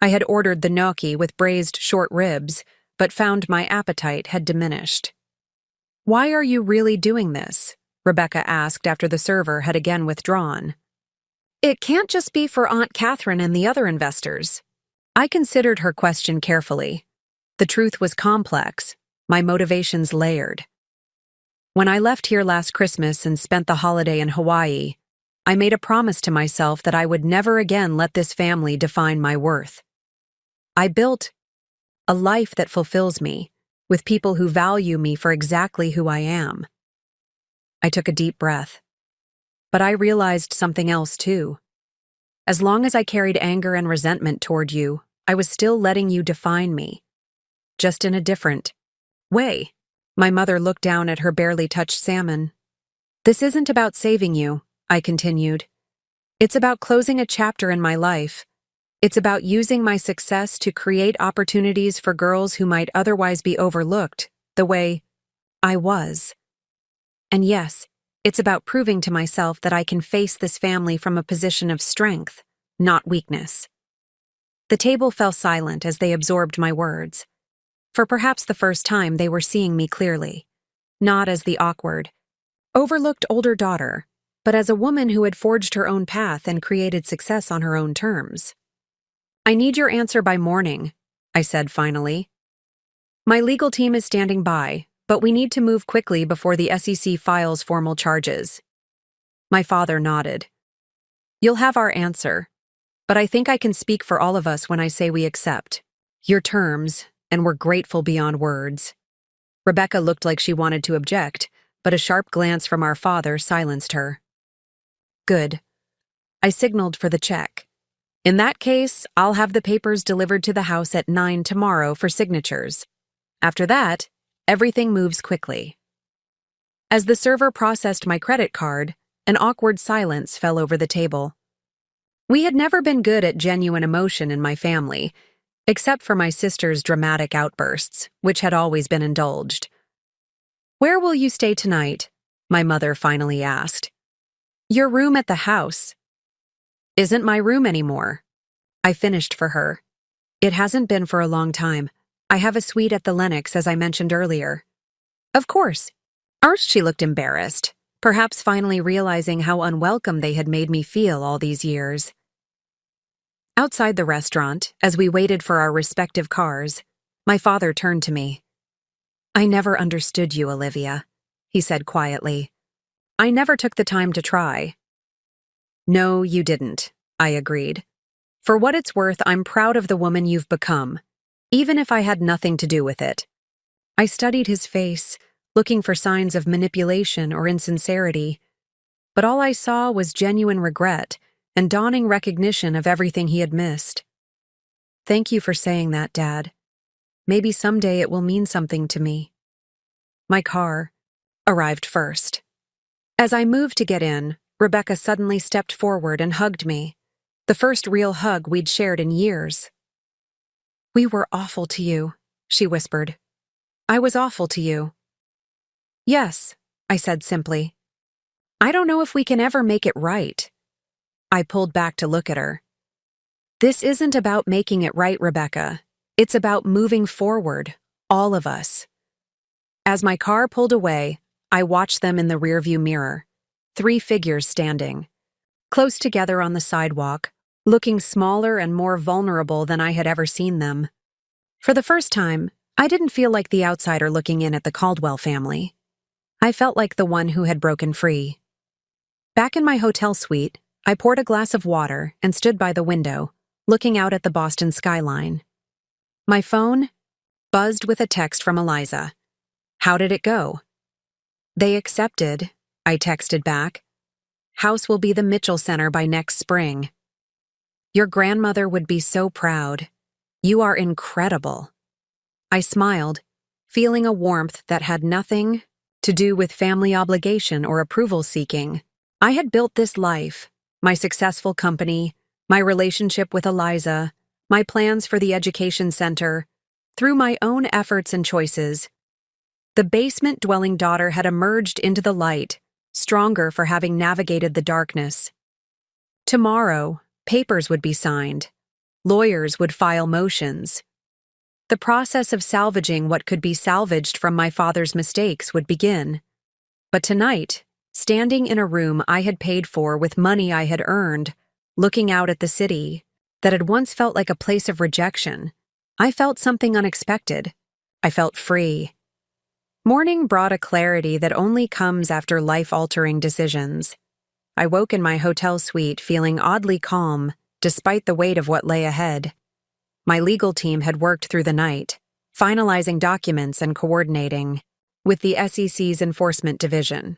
I had ordered the gnocchi with braised short ribs, but found my appetite had diminished. Why are you really doing this? Rebecca asked after the server had again withdrawn. It can't just be for Aunt Catherine and the other investors. I considered her question carefully. The truth was complex, my motivations layered. When I left here last Christmas and spent the holiday in Hawaii, I made a promise to myself that I would never again let this family define my worth. I built a life that fulfills me, with people who value me for exactly who I am. I took a deep breath. But I realized something else too. As long as I carried anger and resentment toward you, I was still letting you define me. Just in a different way. My mother looked down at her barely touched salmon. This isn't about saving you, I continued. It's about closing a chapter in my life. It's about using my success to create opportunities for girls who might otherwise be overlooked, the way I was. And yes, it's about proving to myself that I can face this family from a position of strength, not weakness. The table fell silent as they absorbed my words. For perhaps the first time, they were seeing me clearly, not as the awkward, overlooked older daughter, but as a woman who had forged her own path and created success on her own terms. I need your answer by morning, I said finally. My legal team is standing by, but we need to move quickly before the SEC files formal charges. My father nodded. You'll have our answer, but I think I can speak for all of us when I say we accept your terms, and we're grateful beyond words. Rebecca looked like she wanted to object, but a sharp glance from our father silenced her. Good. I signaled for the check. In that case, I'll have the papers delivered to the house at 9 tomorrow for signatures. After that, everything moves quickly. As the server processed my credit card, an awkward silence fell over the table. We had never been good at genuine emotion in my family, except for my sister's dramatic outbursts, which had always been indulged. Where will you stay tonight? My mother finally asked. Your room at the house. Isn't my room anymore. I finished for her. It hasn't been for a long time. I have a suite at the Lenox, as I mentioned earlier. Of course. First, she looked embarrassed, perhaps finally realizing how unwelcome they had made me feel all these years. Outside the restaurant, as we waited for our respective cars, my father turned to me. I never understood you, Olivia, he said quietly. I never took the time to try. No, you didn't, I agreed. For what it's worth, I'm proud of the woman you've become, even if I had nothing to do with it. I studied his face, looking for signs of manipulation or insincerity, but all I saw was genuine regret and dawning recognition of everything he had missed. Thank you for saying that, Dad. Maybe someday it will mean something to me. My car arrived first. As I moved to get in, Rebecca suddenly stepped forward and hugged me, the first real hug we'd shared in years. We were awful to you, she whispered. I was awful to you. Yes, I said simply. I don't know if we can ever make it right. I pulled back to look at her. This isn't about making it right, Rebecca. It's about moving forward, all of us. As my car pulled away, I watched them in the rearview mirror. 3 figures standing, close together on the sidewalk, looking smaller and more vulnerable than I had ever seen them. For the first time, I didn't feel like the outsider looking in at the Caldwell family. I felt like the one who had broken free. Back in my hotel suite, I poured a glass of water and stood by the window, looking out at the Boston skyline. My phone buzzed with a text from Eliza. How did it go? They accepted, I texted back. House will be the Mitchell Center by next spring. Your grandmother would be so proud. You are incredible. I smiled, feeling a warmth that had nothing to do with family obligation or approval seeking. I had built this life, my successful company, my relationship with Eliza, my plans for the education center, through my own efforts and choices. The basement-dwelling daughter had emerged into the light, stronger for having navigated the darkness. Tomorrow, papers would be signed. Lawyers would file motions. The process of salvaging what could be salvaged from my father's mistakes would begin. But tonight, standing in a room I had paid for with money I had earned, looking out at the city that had once felt like a place of rejection, I felt something unexpected. I felt free. Morning brought a clarity that only comes after life-altering decisions. I woke in my hotel suite feeling oddly calm, despite the weight of what lay ahead. My legal team had worked through the night, finalizing documents and coordinating with the SEC's Enforcement Division.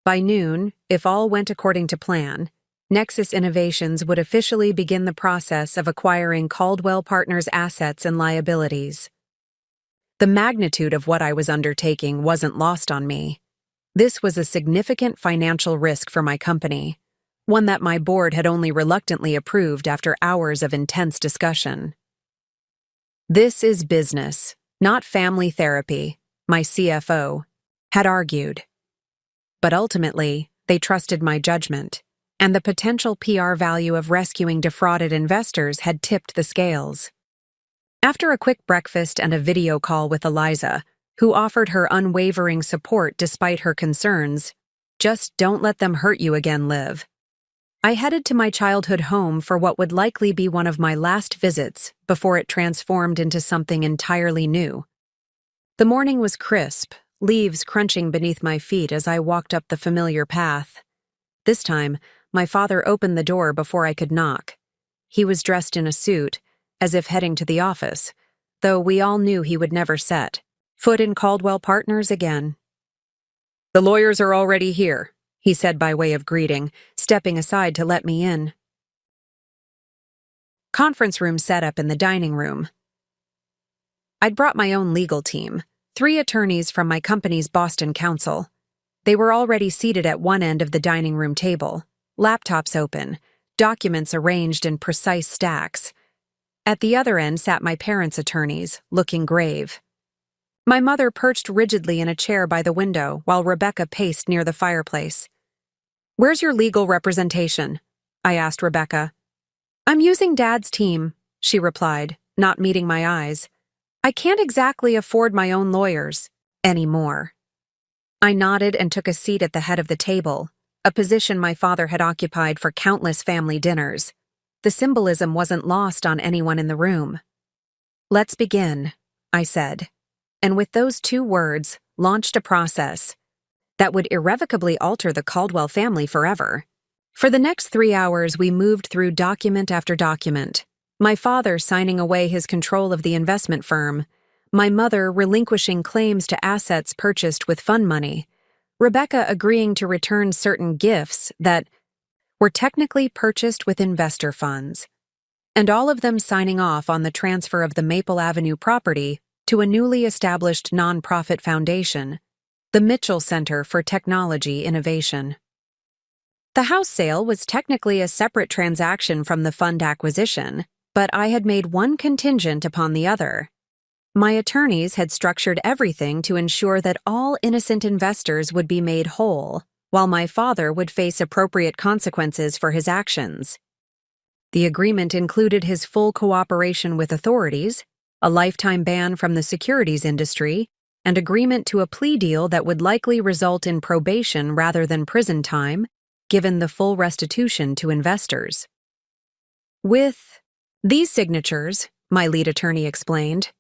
By noon, if all went according to plan, Nexus Innovations would officially begin the process of acquiring Caldwell Partners' assets and liabilities. The magnitude of what I was undertaking wasn't lost on me. This was a significant financial risk for my company, one that my board had only reluctantly approved after hours of intense discussion. This is business, not family therapy, my CFO had argued. But ultimately, they trusted my judgment, and the potential PR value of rescuing defrauded investors had tipped the scales. After a quick breakfast and a video call with Eliza, who offered her unwavering support despite her concerns, just don't let them hurt you again, Liv, I headed to my childhood home for what would likely be one of my last visits before it transformed into something entirely new. The morning was crisp, leaves crunching beneath my feet as I walked up the familiar path. This time, my father opened the door before I could knock. He was dressed in a suit, as if heading to the office, though we all knew he would never set foot in Caldwell Partners again. The lawyers are already here, he said by way of greeting, stepping aside to let me in. Conference room set up in the dining room. I'd brought my own legal team, 3 attorneys from my company's Boston counsel. They were already seated at one end of the dining room table, laptops open, documents arranged in precise stacks. At the other end sat my parents' attorneys, looking grave. My mother perched rigidly in a chair by the window while Rebecca paced near the fireplace. Where's your legal representation? I asked Rebecca. I'm using Dad's team, she replied, not meeting my eyes. I can't exactly afford my own lawyers anymore. I nodded and took a seat at the head of the table, a position my father had occupied for countless family dinners. The symbolism wasn't lost on anyone in the room. Let's begin, I said, and with those 2 words, launched a process that would irrevocably alter the Caldwell family forever. For the next 3 hours, we moved through document after document, my father signing away his control of the investment firm, my mother relinquishing claims to assets purchased with fund money, Rebecca agreeing to return certain gifts that were technically purchased with investor funds, and all of them signing off on the transfer of the Maple Avenue property to a newly established nonprofit foundation, the Mitchell Center for Technology Innovation. The house sale was technically a separate transaction from the fund acquisition, but I had made one contingent upon the other. My attorneys had structured everything to ensure that all innocent investors would be made whole, while my father would face appropriate consequences for his actions. The agreement included his full cooperation with authorities, a lifetime ban from the securities industry, and agreement to a plea deal that would likely result in probation rather than prison time, given the full restitution to investors. With these signatures, my lead attorney explained,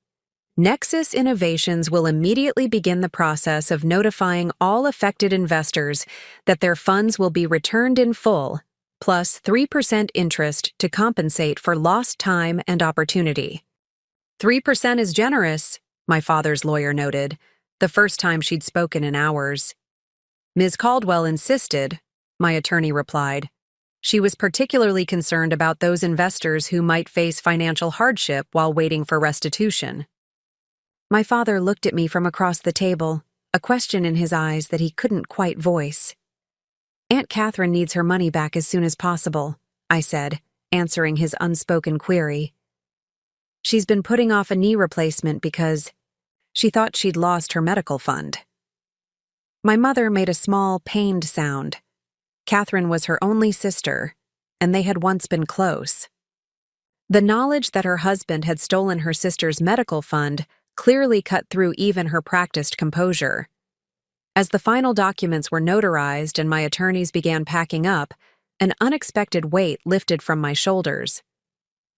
Nexus Innovations will immediately begin the process of notifying all affected investors that their funds will be returned in full, plus 3% interest to compensate for lost time and opportunity. 3% is generous, my father's lawyer noted, the first time she'd spoken in hours. Ms. Caldwell insisted, my attorney replied. She was particularly concerned about those investors who might face financial hardship while waiting for restitution. My father looked at me from across the table, a question in his eyes that he couldn't quite voice. Aunt Catherine needs her money back as soon as possible, I said, answering his unspoken query. She's been putting off a knee replacement because she thought she'd lost her medical fund. My mother made a small, pained sound. Catherine was her only sister, and they had once been close. The knowledge that her husband had stolen her sister's medical fund clearly cut through even her practiced composure. As the final documents were notarized and my attorneys began packing up, an unexpected weight lifted from my shoulders.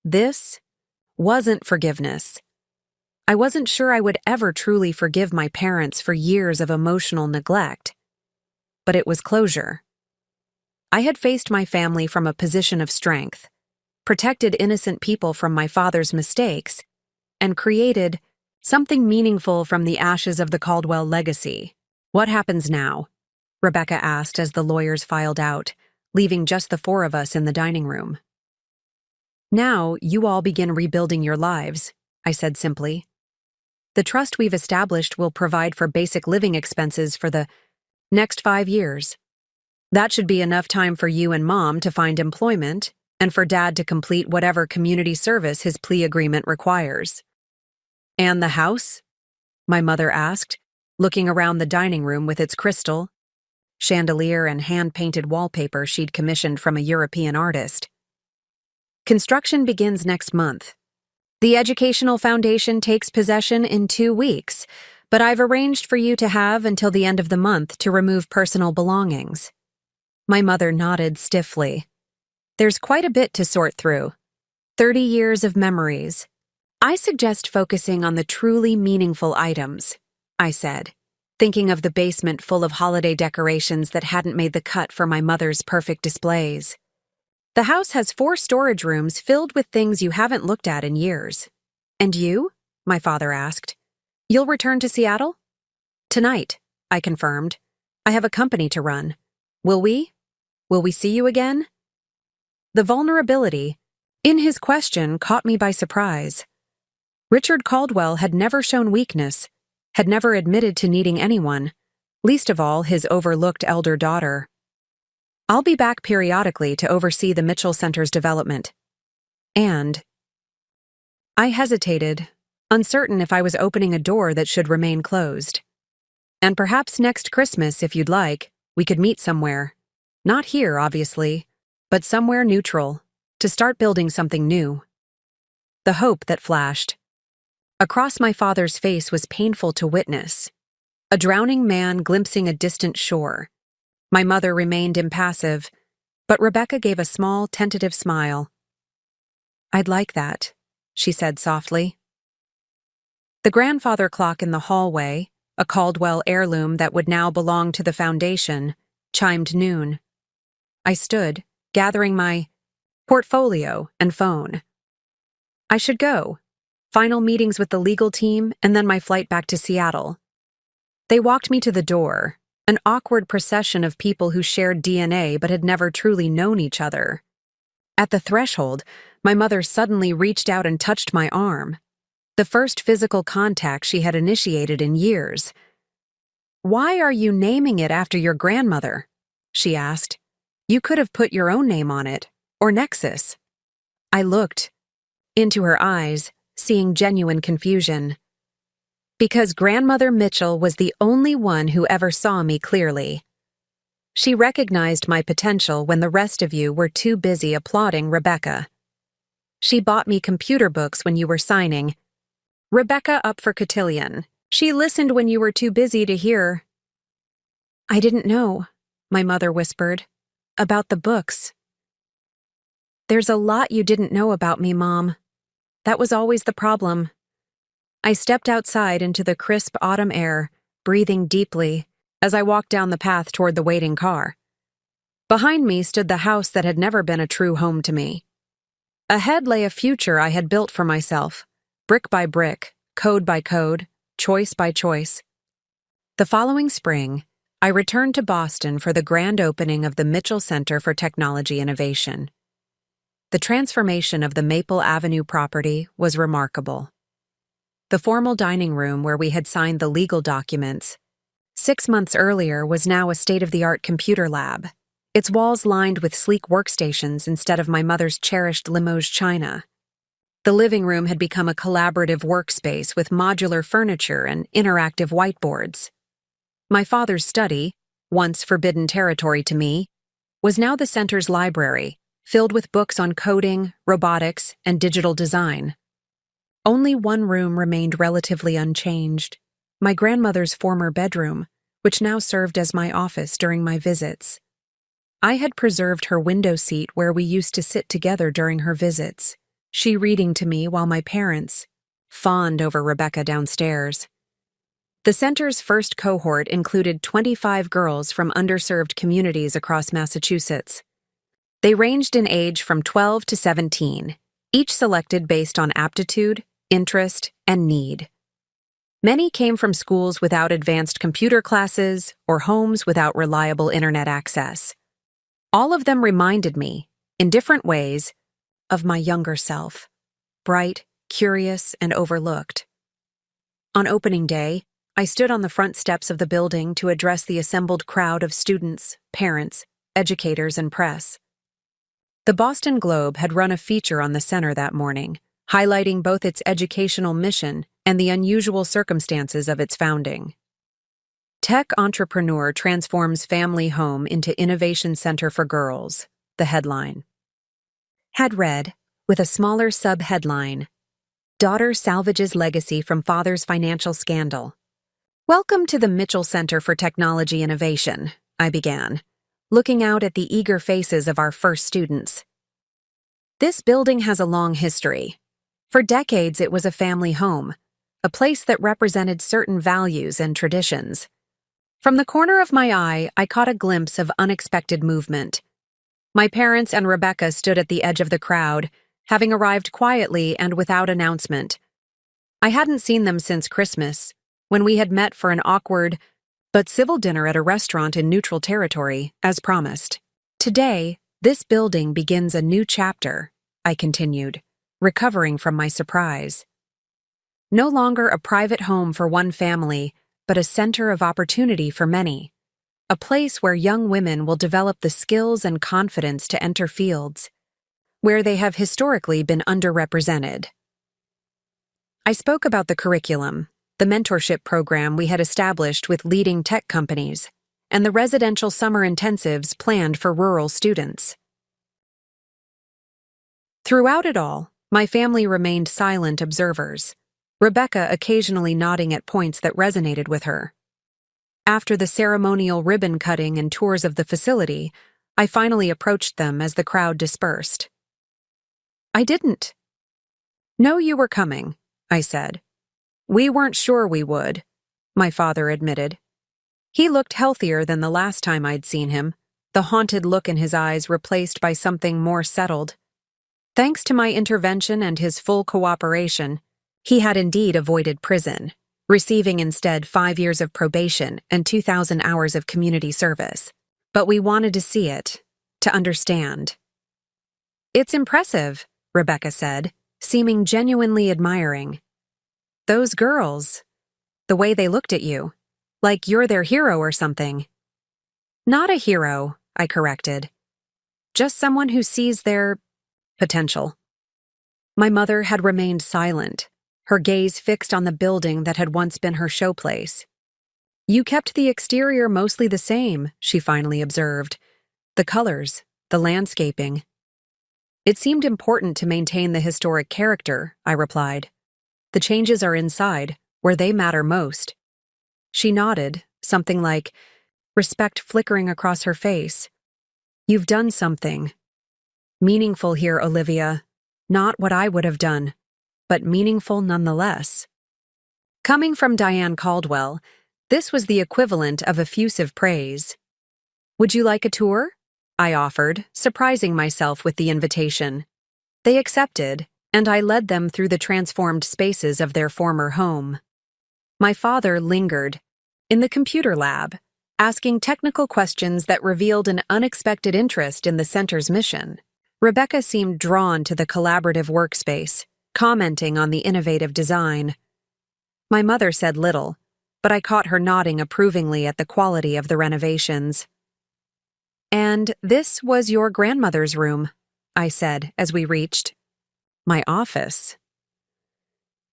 This wasn't forgiveness. I wasn't sure I would ever truly forgive my parents for years of emotional neglect. But it was closure. I had faced my family from a position of strength, protected innocent people from my father's mistakes, and created something meaningful from the ashes of the Caldwell legacy. What happens now? Rebecca asked as the lawyers filed out, leaving just the four of us in the dining room. Now you all begin rebuilding your lives, I said simply. The trust we've established will provide for basic living expenses for the next 5 years. That should be enough time for you and Mom to find employment and for Dad to complete whatever community service his plea agreement requires. And the house? My mother asked, looking around the dining room with its crystal, chandelier, and hand-painted wallpaper she'd commissioned from a European artist. Construction begins next month. The Educational Foundation takes possession in 2 weeks, but I've arranged for you to have until the end of the month to remove personal belongings. My mother nodded stiffly. There's quite a bit to sort through. 30 years of memories. I suggest focusing on the truly meaningful items, I said, thinking of the basement full of holiday decorations that hadn't made the cut for my mother's perfect displays. The house has 4 storage rooms filled with things you haven't looked at in years. And you? My father asked. You'll return to Seattle? Tonight, I confirmed. I have a company to run. Will we? Will we see you again? The vulnerability in his question caught me by surprise. Richard Caldwell had never shown weakness, had never admitted to needing anyone, least of all his overlooked elder daughter. I'll be back periodically to oversee the Mitchell Center's development. And I hesitated, uncertain if I was opening a door that should remain closed. And perhaps next Christmas, if you'd like, we could meet somewhere. Not here, obviously, but somewhere neutral, to start building something new. The hope that flashed across my father's face was painful to witness. A drowning man glimpsing a distant shore. My mother remained impassive, but Rebecca gave a small, tentative smile. I'd like that, she said softly. The grandfather clock in the hallway, a Caldwell heirloom that would now belong to the foundation, chimed noon. I stood, gathering my portfolio and phone. I should go. Final meetings with the legal team, and then my flight back to Seattle. They walked me to the door, an awkward procession of people who shared DNA but had never truly known each other. At the threshold, my mother suddenly reached out and touched my arm, the first physical contact she had initiated in years. Why are you naming it after your grandmother? She asked. You could have put your own name on it, or Nexus. I looked into her eyes, seeing genuine confusion. Because Grandmother Mitchell was the only one who ever saw me clearly. She recognized my potential when the rest of you were too busy applauding Rebecca. She bought me computer books when you were signing. Rebecca up for cotillion. She listened when you were too busy to hear. I didn't know, my mother whispered, about the books. There's a lot you didn't know about me, Mom. That was always the problem. I stepped outside into the crisp autumn air, breathing deeply, as I walked down the path toward the waiting car. Behind me stood the house that had never been a true home to me. Ahead lay a future I had built for myself, brick by brick, code by code, choice by choice. The following spring, I returned to Boston for the grand opening of the Mitchell Center for Technology Innovation. The transformation of the Maple Avenue property was remarkable. The formal dining room where we had signed the legal documents 6 months earlier was now a state-of-the-art computer lab, its walls lined with sleek workstations instead of my mother's cherished Limoges china. The living room had become a collaborative workspace with modular furniture and interactive whiteboards. My father's study, once forbidden territory to me, was now the center's library, filled with books on coding, robotics, and digital design. Only one room remained relatively unchanged, my grandmother's former bedroom, which now served as my office during my visits. I had preserved her window seat where we used to sit together during her visits, she reading to me while my parents fawned over Rebecca downstairs. The center's first cohort included 25 girls from underserved communities across Massachusetts. They ranged in age from 12 to 17, each selected based on aptitude, interest, and need. Many came from schools without advanced computer classes or homes without reliable internet access. All of them reminded me, in different ways, of my younger self, bright, curious, and overlooked. On opening day, I stood on the front steps of the building to address the assembled crowd of students, parents, educators, and press. The Boston Globe had run a feature on the center that morning, highlighting both its educational mission and the unusual circumstances of its founding. Tech entrepreneur transforms family home into innovation center for girls, the headline had read, with a smaller sub-headline, Daughter salvages legacy from father's financial scandal. Welcome to the Mitchell Center for Technology Innovation, I began, looking out at the eager faces of our first students. This building has a long history. For decades it was a family home, a place that represented certain values and traditions. From the corner of my eye, I caught a glimpse of unexpected movement. My parents and Rebecca stood at the edge of the crowd, having arrived quietly and without announcement. I hadn't seen them since Christmas, when we had met for an awkward but civil dinner at a restaurant in neutral territory, as promised. Today, this building begins a new chapter, I continued, recovering from my surprise. No longer a private home for one family, but a center of opportunity for many. A place where young women will develop the skills and confidence to enter fields where they have historically been underrepresented. I spoke about the curriculum, the mentorship program we had established with leading tech companies, and the residential summer intensives planned for rural students. Throughout it all, my family remained silent observers, Rebecca occasionally nodding at points that resonated with her. After the ceremonial ribbon cutting and tours of the facility, I finally approached them as the crowd dispersed. I didn't know you were coming, I said. We weren't sure we would, my father admitted. He looked healthier than the last time I'd seen him, the haunted look in his eyes replaced by something more settled. Thanks to my intervention and his full cooperation, he had indeed avoided prison, receiving instead 5 years of probation and 2,000 hours of community service. But we wanted to see it, to understand. It's impressive, Rebecca said, seeming genuinely admiring. Those girls, the way they looked at you, like you're their hero or something. Not a hero, I corrected. Just someone who sees their potential. My mother had remained silent, her gaze fixed on the building that had once been her showplace. "You kept the exterior mostly the same," she finally observed. "The colors, the landscaping." "It seemed important to maintain the historic character," I replied. "The changes are inside, where they matter most." She nodded, something like respect flickering across her face. "You've done something meaningful here, Olivia. Not what I would have done, but meaningful nonetheless." Coming from Diane Caldwell, this was the equivalent of effusive praise. "Would you like a tour?" I offered, surprising myself with the invitation. They accepted, and I led them through the transformed spaces of their former home. My father lingered in the computer lab, asking technical questions that revealed an unexpected interest in the center's mission. Rebecca seemed drawn to the collaborative workspace, commenting on the innovative design. My mother said little, but I caught her nodding approvingly at the quality of the renovations. "And this was your grandmother's room," I said as we reached my office.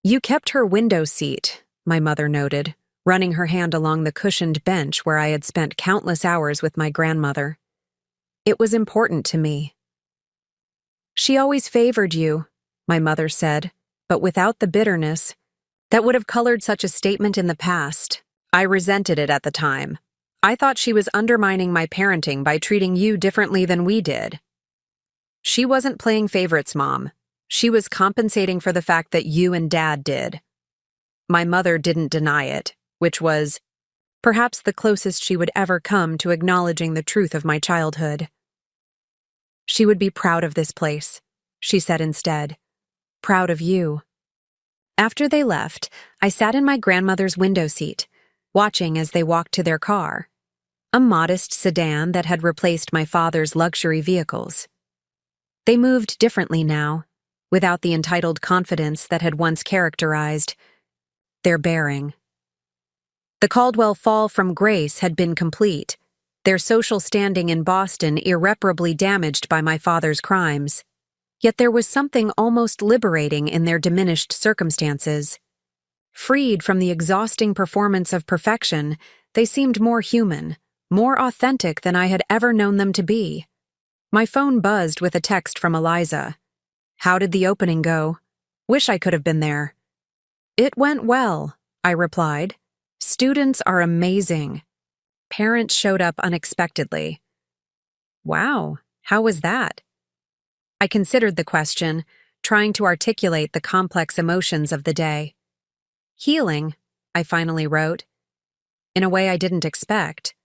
"You kept her window seat," my mother noted, running her hand along the cushioned bench where I had spent countless hours with my grandmother. "It was important to me." "She always favored you," my mother said, but without the bitterness that would have colored such a statement in the past. I resented it at the time. I thought she was undermining my parenting by treating you differently than we did. "She wasn't playing favorites, Mom. She was compensating for the fact that you and Dad did." My mother didn't deny it, which was perhaps the closest she would ever come to acknowledging the truth of my childhood. "She would be proud of this place," she said instead. "Proud of you." After they left, I sat in my grandmother's window seat, watching as they walked to their car, a modest sedan that had replaced my father's luxury vehicles. They moved differently now, without the entitled confidence that had once characterized their bearing. The Caldwell fall from grace had been complete, their social standing in Boston irreparably damaged by my father's crimes. Yet there was something almost liberating in their diminished circumstances. Freed from the exhausting performance of perfection, they seemed more human, more authentic than I had ever known them to be. My phone buzzed with a text from Eliza. "How did the opening go? Wish I could have been there." "It went well," I replied. "Students are amazing." Parents showed up unexpectedly. "Wow, how was that?" I considered the question, trying to articulate the complex emotions of the day. "Healing," I finally wrote, in a way I didn't expect.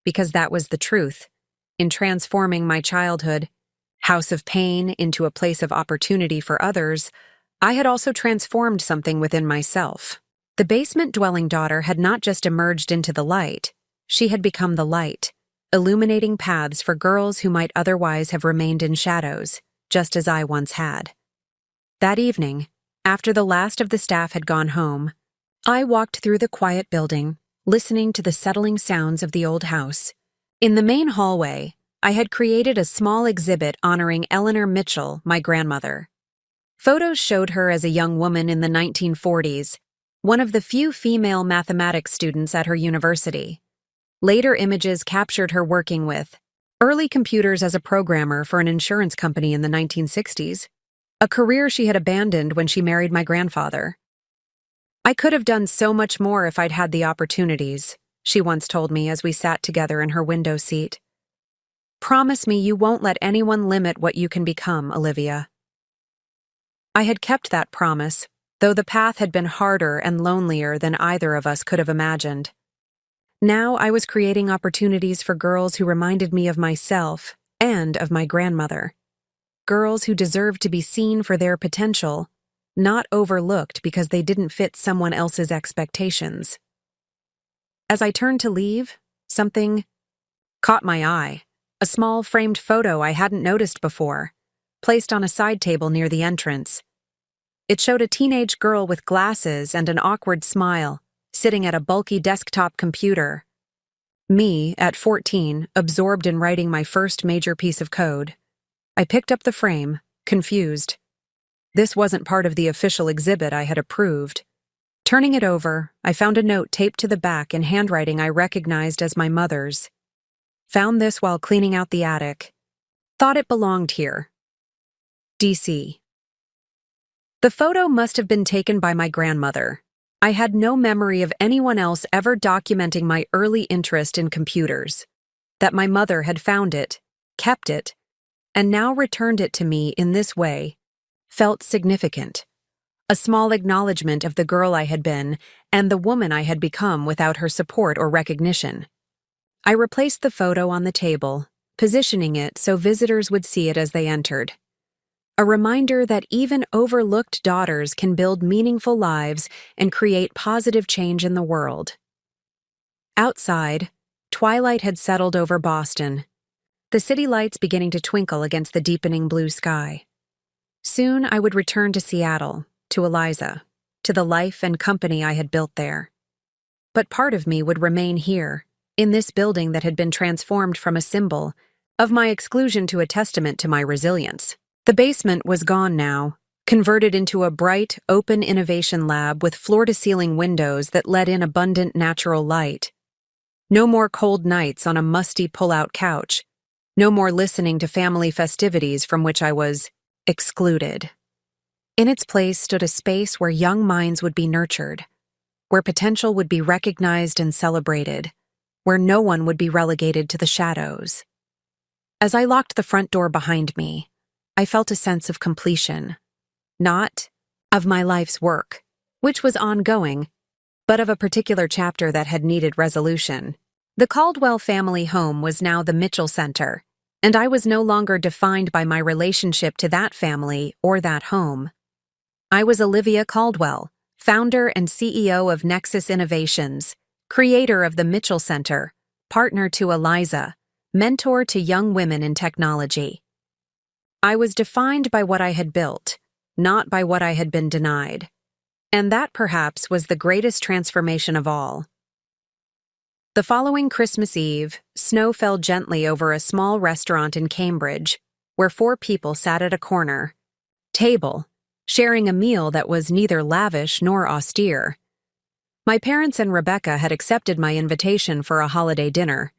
Because that was the truth. In transforming my childhood, house of pain, into a place of opportunity for others, I had also transformed something within myself. The basement-dwelling daughter had not just emerged into the light, she had become the light, illuminating paths for girls who might otherwise have remained in shadows, just as I once had. That evening, after the last of the staff had gone home, I walked through the quiet building, listening to the settling sounds of the old house. In the main hallway, I had created a small exhibit honoring Eleanor Mitchell, my grandmother. Photos showed her as a young woman in the 1940s, one of the few female mathematics students at her university. Later images captured her working with early computers as a programmer for an insurance company in the 1960s, a career she had abandoned when she married my grandfather. "I could have done so much more if I'd had the opportunities," she once told me as we sat together in her window seat. "Promise me you won't let anyone limit what you can become, Olivia." I had kept that promise, though the path had been harder and lonelier than either of us could have imagined. Now I was creating opportunities for girls who reminded me of myself and of my grandmother. Girls who deserved to be seen for their potential, not overlooked because they didn't fit someone else's expectations. As I turned to leave, something caught my eye, a small framed photo I hadn't noticed before, placed on a side table near the entrance. It showed a teenage girl with glasses and an awkward smile, sitting at a bulky desktop computer. Me, at 14, absorbed in writing my first major piece of code. I picked up the frame, confused. This wasn't part of the official exhibit I had approved. Turning it over, I found a note taped to the back in handwriting I recognized as my mother's. Found this while cleaning out the attic. Thought it belonged here. DC. The photo must have been taken by my grandmother. I had no memory of anyone else ever documenting my early interest in computers. That my mother had found it, kept it, and now returned it to me in this way felt significant. A small acknowledgement of the girl I had been and the woman I had become without her support or recognition. I replaced the photo on the table, positioning it so visitors would see it as they entered. A reminder that even overlooked daughters can build meaningful lives and create positive change in the world. Outside, twilight had settled over Boston, the city lights beginning to twinkle against the deepening blue sky. Soon I would return to Seattle, to Eliza, to the life and company I had built there. But part of me would remain here, in this building that had been transformed from a symbol of my exclusion to a testament to my resilience. The basement was gone now, converted into a bright, open innovation lab with floor-to-ceiling windows that let in abundant natural light. No more cold nights on a musty pull-out couch. No more listening to family festivities from which I was excluded. In its place stood a space where young minds would be nurtured, where potential would be recognized and celebrated, where no one would be relegated to the shadows. As I locked the front door behind me, I felt a sense of completion, not of my life's work, which was ongoing, but of a particular chapter that had needed resolution. The Caldwell family home was now the Mitchell Center, and I was no longer defined by my relationship to that family or that home. I was Olivia Caldwell, founder and CEO of Nexus Innovations, creator of the Mitchell Center, partner to Eliza, mentor to young women in technology. I was defined by what I had built, not by what I had been denied. And that perhaps was the greatest transformation of all. The following Christmas Eve, snow fell gently over a small restaurant in Cambridge, where 4 people sat at a corner table, sharing a meal that was neither lavish nor austere. My parents and Rebecca had accepted my invitation for a holiday dinner,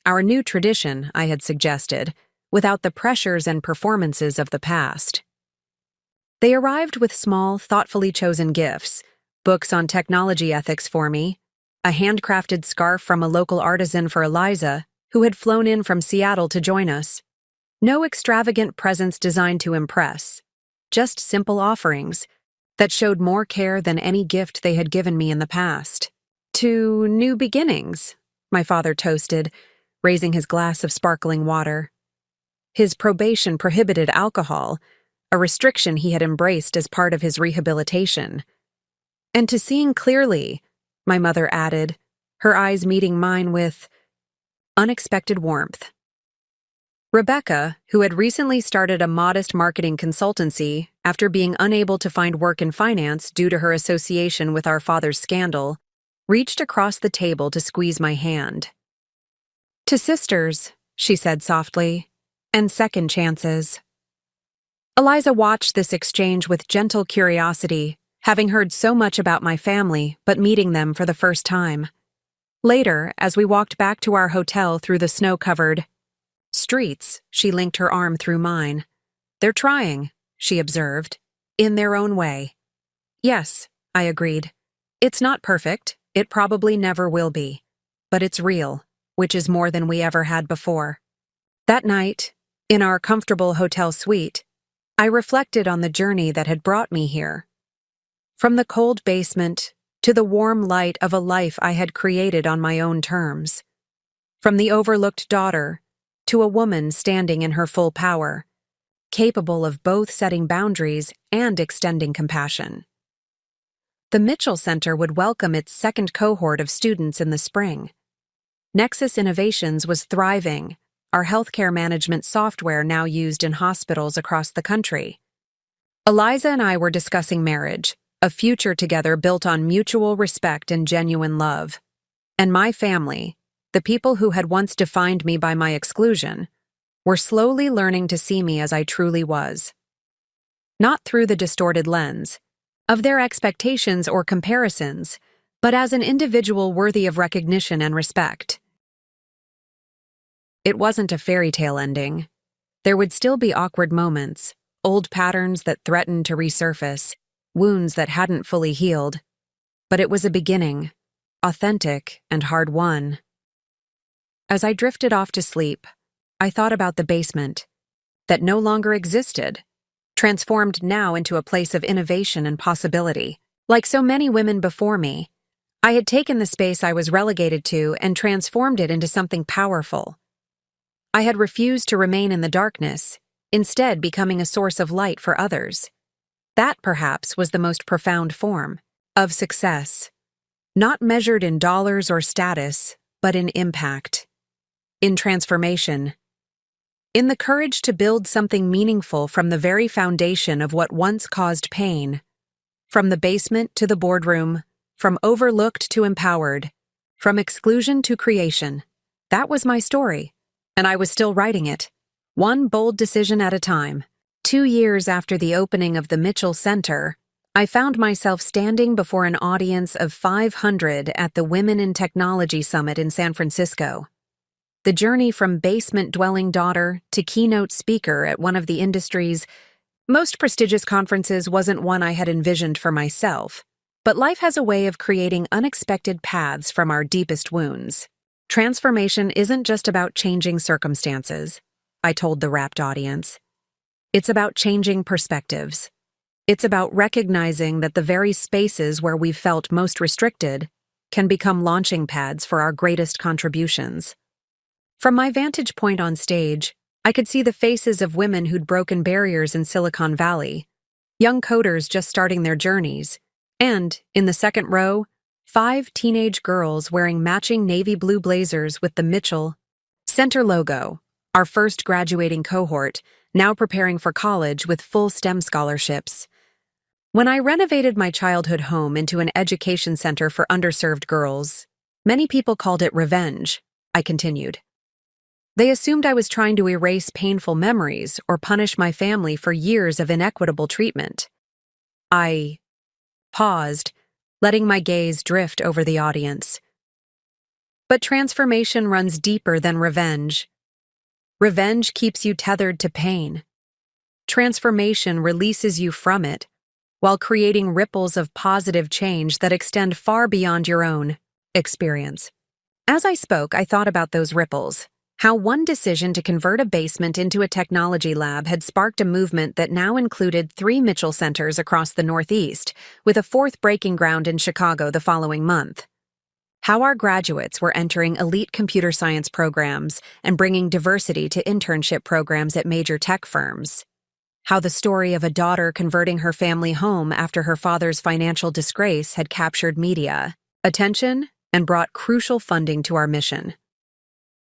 our new tradition, I had suggested, without the pressures and performances of the past. They arrived with small, thoughtfully chosen gifts, books on technology ethics for me, a handcrafted scarf from a local artisan for Eliza, who had flown in from Seattle to join us. No extravagant presents designed to impress, just simple offerings that showed more care than any gift they had given me in the past. To new beginnings, my father toasted, raising his glass of sparkling water. His probation prohibited alcohol, a restriction he had embraced as part of his rehabilitation. And to seeing clearly, my mother added, her eyes meeting mine with unexpected warmth. Rebecca, who had recently started a modest marketing consultancy after being unable to find work in finance due to her association with our father's scandal, reached across the table to squeeze my hand. "To sisters," she said softly, "and second chances." Eliza watched this exchange with gentle curiosity, having heard so much about my family, but meeting them for the first time. Later, as we walked back to our hotel through the snow-covered streets, she linked her arm through mine. "They're trying," she observed, "in their own way." "Yes," I agreed. "It's not perfect, it probably never will be. But it's real, which is more than we ever had before." That night, in our comfortable hotel suite, I reflected on the journey that had brought me here. From the cold basement to the warm light of a life I had created on my own terms. From the overlooked daughter to a woman standing in her full power, capable of both setting boundaries and extending compassion. The Mitchell Center would welcome its second cohort of students in the spring. Nexus Innovations was thriving, our healthcare management software now used in hospitals across the country. Eliza and I were discussing marriage, a future together built on mutual respect and genuine love. And my family, the people who had once defined me by my exclusion, were slowly learning to see me as I truly was. not through the distorted lens of their expectations or comparisons, but as an individual worthy of recognition and respect. It wasn't a fairy tale ending. There would still be awkward moments, old patterns that threatened to resurface, wounds that hadn't fully healed. But it was a beginning, authentic and hard-won. As I drifted off to sleep, I thought about the basement, that no longer existed, transformed now into a place of innovation and possibility. Like so many women before me, I had taken the space I was relegated to and transformed it into something powerful. I had refused to remain in the darkness, instead becoming a source of light for others. That, perhaps, was the most profound form of success, not measured in dollars or status, but in impact, in transformation, in the courage to build something meaningful from the very foundation of what once caused pain, from the basement to the boardroom, from overlooked to empowered, from exclusion to creation. That was my story, and I was still writing it, one bold decision at a time. 2 years after the opening of the Mitchell Center, I found myself standing before an audience of 500 at the Women in Technology Summit in San Francisco. The journey from basement-dwelling daughter to keynote speaker at one of the industry's most prestigious conferences wasn't one I had envisioned for myself, but life has a way of creating unexpected paths from our deepest wounds. Transformation isn't just about changing circumstances, I told the rapt audience. It's about changing perspectives. It's about recognizing that the very spaces where we've felt most restricted can become launching pads for our greatest contributions. From my vantage point on stage, I could see the faces of women who'd broken barriers in Silicon Valley, young coders just starting their journeys, and, in the second row, 5 teenage girls wearing matching navy blue blazers with the Mitchell Center logo, our first graduating cohort, now preparing for college with full STEM scholarships. When I renovated my childhood home into an education center for underserved girls, many people called it revenge, I continued. They assumed I was trying to erase painful memories or punish my family for years of inequitable treatment. I paused, letting my gaze drift over the audience. But transformation runs deeper than revenge. Revenge keeps you tethered to pain. Transformation releases you from it, while creating ripples of positive change that extend far beyond your own experience. As I spoke, I thought about those ripples. How one decision to convert a basement into a technology lab had sparked a movement that now included 3 Mitchell Centers across the Northeast, with a 4th breaking ground in Chicago the following month. How our graduates were entering elite computer science programs and bringing diversity to internship programs at major tech firms. How the story of a daughter converting her family home after her father's financial disgrace had captured media attention and brought crucial funding to our mission.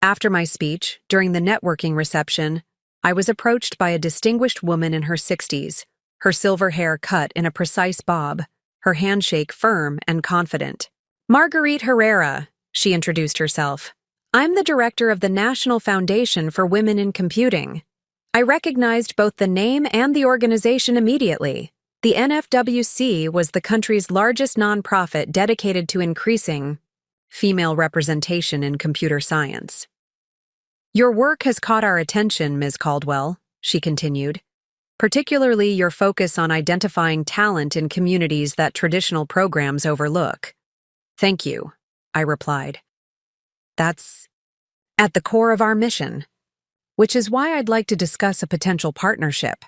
After my speech, during the networking reception, I was approached by a distinguished woman in her 60s, her silver hair cut in a precise bob, her handshake firm and confident. Marguerite Herrera, she introduced herself. I'm the director of the National Foundation for Women in Computing. I recognized both the name and the organization immediately. The NFWC was the country's largest nonprofit dedicated to increasing female representation in computer science. Your work has caught our attention, Ms. Caldwell, she continued, particularly your focus on identifying talent in communities that traditional programs overlook. Thank you, I replied. That's at the core of our mission, which is why I'd like to discuss a potential partnership.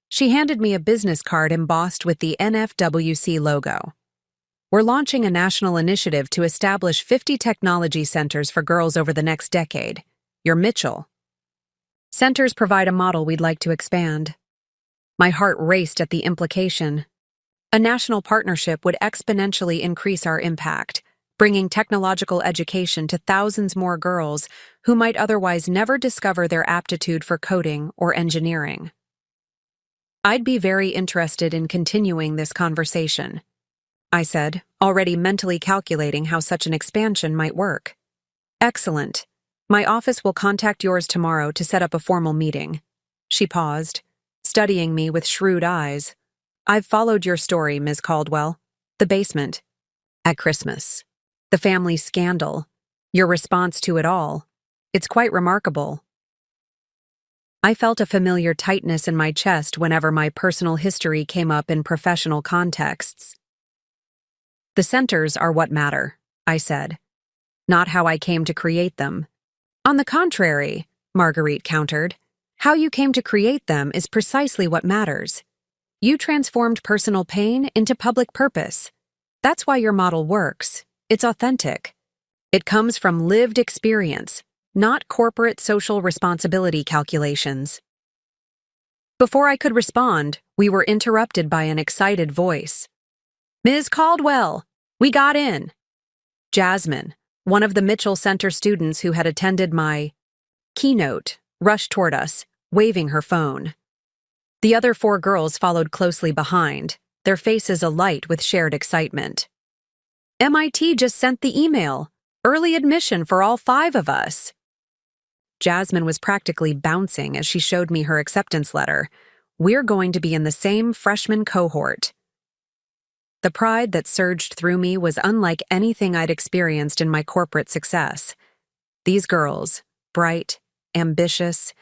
She handed me a business card embossed with the NFWC logo. We're launching a national initiative to establish 50 technology centers for girls over the next decade. Your Mitchell Centers provide a model we'd like to expand. My heart raced at the implication. A national partnership would exponentially increase our impact, bringing technological education to thousands more girls who might otherwise never discover their aptitude for coding or engineering. I'd be very interested in continuing this conversation, I said, already mentally calculating how such an expansion might work. Excellent. My office will contact yours tomorrow to set up a formal meeting. She paused, studying me with shrewd eyes. I've followed your story, Ms. Caldwell. The basement. At Christmas. The family scandal. Your response to it all. It's quite remarkable. I felt a familiar tightness in my chest whenever my personal history came up in professional contexts. The centers are what matter, I said, not how I came to create them. On the contrary, Marguerite countered, how you came to create them is precisely what matters. You transformed personal pain into public purpose. That's why your model works. It's authentic. It comes from lived experience, not corporate social responsibility calculations. Before I could respond, we were interrupted by an excited voice. Ms. Caldwell, we got in. Jasmine, one of the Mitchell Center students who had attended my keynote, rushed toward us, waving her phone. The other 4 girls followed closely behind, their faces alight with shared excitement. MIT just sent the email. Early admission for all 5 of us. Jasmine was practically bouncing as she showed me her acceptance letter. We're going to be in the same freshman cohort. The pride that surged through me was unlike anything I'd experienced in my corporate success. These girls, bright, ambitious,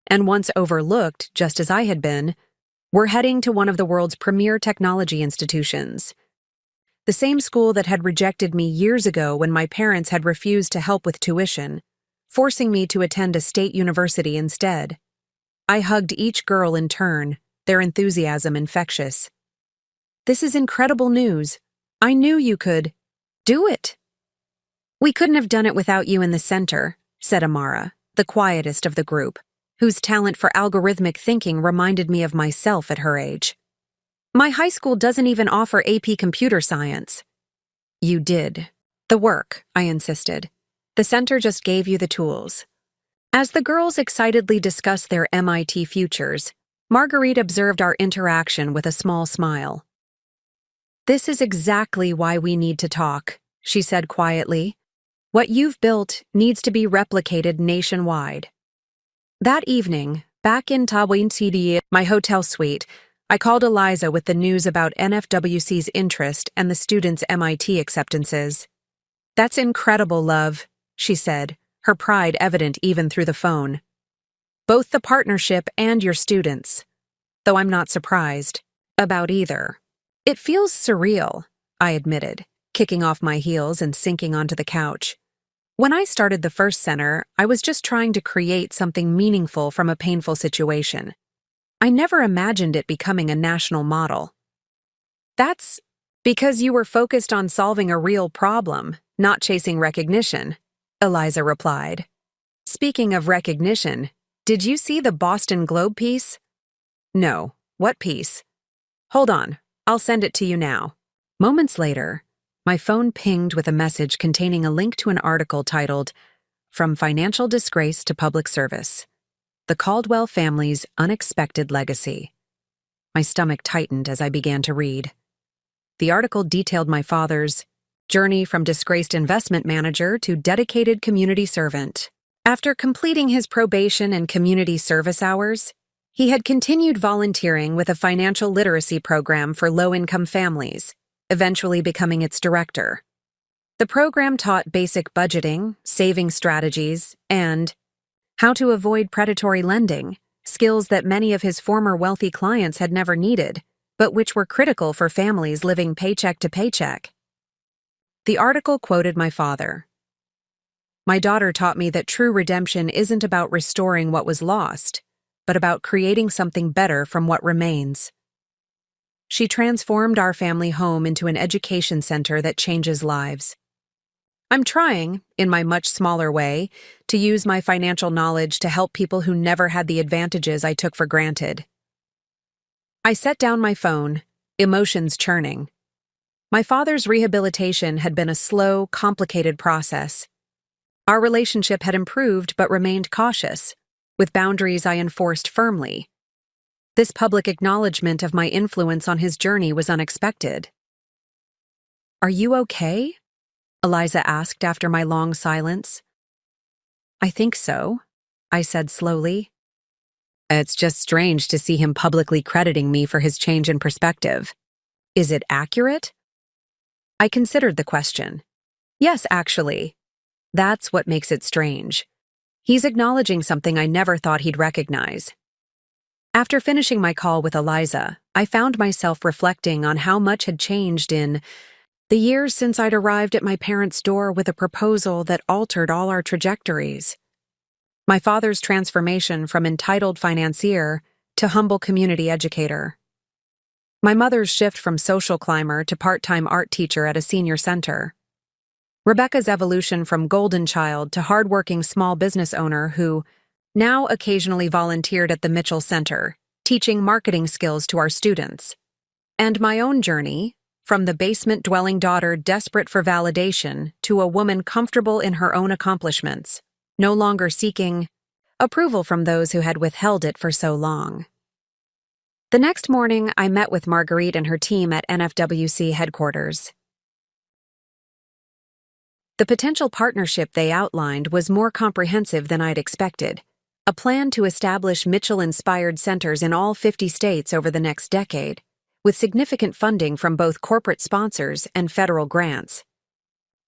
and once overlooked just as I had been, were heading to one of the world's premier technology institutions. The same school that had rejected me years ago when my parents had refused to help with tuition, forcing me to attend a state university instead. I hugged each girl in turn, their enthusiasm infectious. This is incredible news. I knew you could do it. We couldn't have done it without you in the center, said Amara, the quietest of the group, whose talent for algorithmic thinking reminded me of myself at her age. My high school doesn't even offer AP Computer Science. You did. The work, I insisted. The center just gave you the tools. As the girls excitedly discussed their MIT futures, Marguerite observed our interaction with a small smile. This is exactly why we need to talk, she said quietly. What you've built needs to be replicated nationwide. That evening, back in Tawin City, my hotel suite, I called Eliza with the news about NFWC's interest and the students' MIT acceptances. That's incredible, love, she said, her pride evident even through the phone. Both the partnership and your students, though I'm not surprised about either. It feels surreal, I admitted, kicking off my heels and sinking onto the couch. When I started the first center, I was just trying to create something meaningful from a painful situation. I never imagined it becoming a national model. That's because you were focused on solving a real problem, not chasing recognition, Eliza replied. Speaking of recognition, did you see the Boston Globe piece? No. What piece? Hold on, I'll send it to you now. Moments later, my phone pinged with a message containing a link to an article titled, From Financial Disgrace to Public Service. The Caldwell Family's Unexpected Legacy. My stomach tightened as I began to read. The article detailed my father's journey from disgraced investment manager to dedicated community servant. After completing his probation and community service hours, he had continued volunteering with a financial literacy program for low-income families, eventually becoming its director. The program taught basic budgeting, saving strategies, and how to avoid predatory lending, skills that many of his former wealthy clients had never needed, but which were critical for families living paycheck to paycheck. The article quoted my father. My daughter taught me that true redemption isn't about restoring what was lost, but about creating something better from what remains. She transformed our family home into an education center that changes lives. I'm trying, in my much smaller way, to use my financial knowledge to help people who never had the advantages I took for granted. I set down my phone, emotions churning. My father's rehabilitation had been a slow, complicated process. Our relationship had improved but remained cautious, with boundaries I enforced firmly. This public acknowledgement of my influence on his journey was unexpected. Are you okay? Eliza asked after my long silence. I think so, I said slowly. It's just strange to see him publicly crediting me for his change in perspective. Is it accurate? I considered the question. Yes, actually. That's what makes it strange. He's acknowledging something I never thought he'd recognize. After finishing my call with Eliza, I found myself reflecting on how much had changed in the years since I'd arrived at my parents' door with a proposal that altered all our trajectories. My father's transformation from entitled financier to humble community educator. My mother's shift from social climber to part-time art teacher at a senior center. Rebecca's evolution from golden child to hardworking small business owner who now occasionally volunteered at the Mitchell Center, teaching marketing skills to our students. And my own journey, from the basement-dwelling daughter desperate for validation to a woman comfortable in her own accomplishments, no longer seeking approval from those who had withheld it for so long. The next morning, I met with Marguerite and her team at NFWC headquarters. The potential partnership they outlined was more comprehensive than I'd expected, a plan to establish Mitchell-inspired centers in all 50 states over the next decade, with significant funding from both corporate sponsors and federal grants.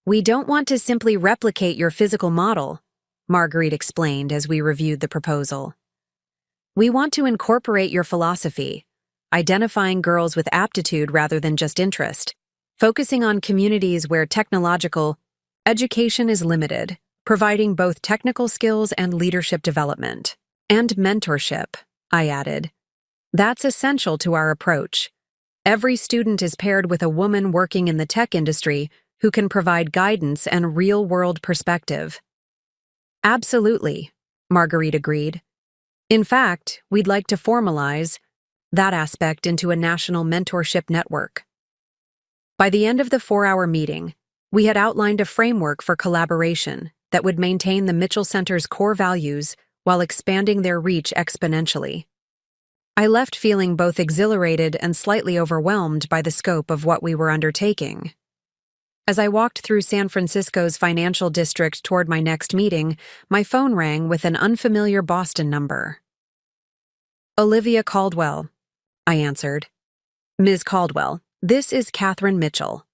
We don't want to simply replicate your physical model, Marguerite explained as we reviewed the proposal. We want to incorporate your philosophy, identifying girls with aptitude rather than just interest, focusing on communities where technological education is limited, providing both technical skills and leadership development. And mentorship, I added. That's essential to our approach. Every student is paired with a woman working in the tech industry who can provide guidance and real-world perspective. Absolutely, Marguerite agreed. In fact, we'd like to formalize that aspect into a national mentorship network. By the end of the 4-hour meeting, we had outlined a framework for collaboration that would maintain the Mitchell Center's core values while expanding their reach exponentially. I left feeling both exhilarated and slightly overwhelmed by the scope of what we were undertaking. As I walked through San Francisco's financial district toward my next meeting, my phone rang with an unfamiliar Boston number. Olivia Caldwell, I answered. Ms. Caldwell, this is Catherine Mitchell.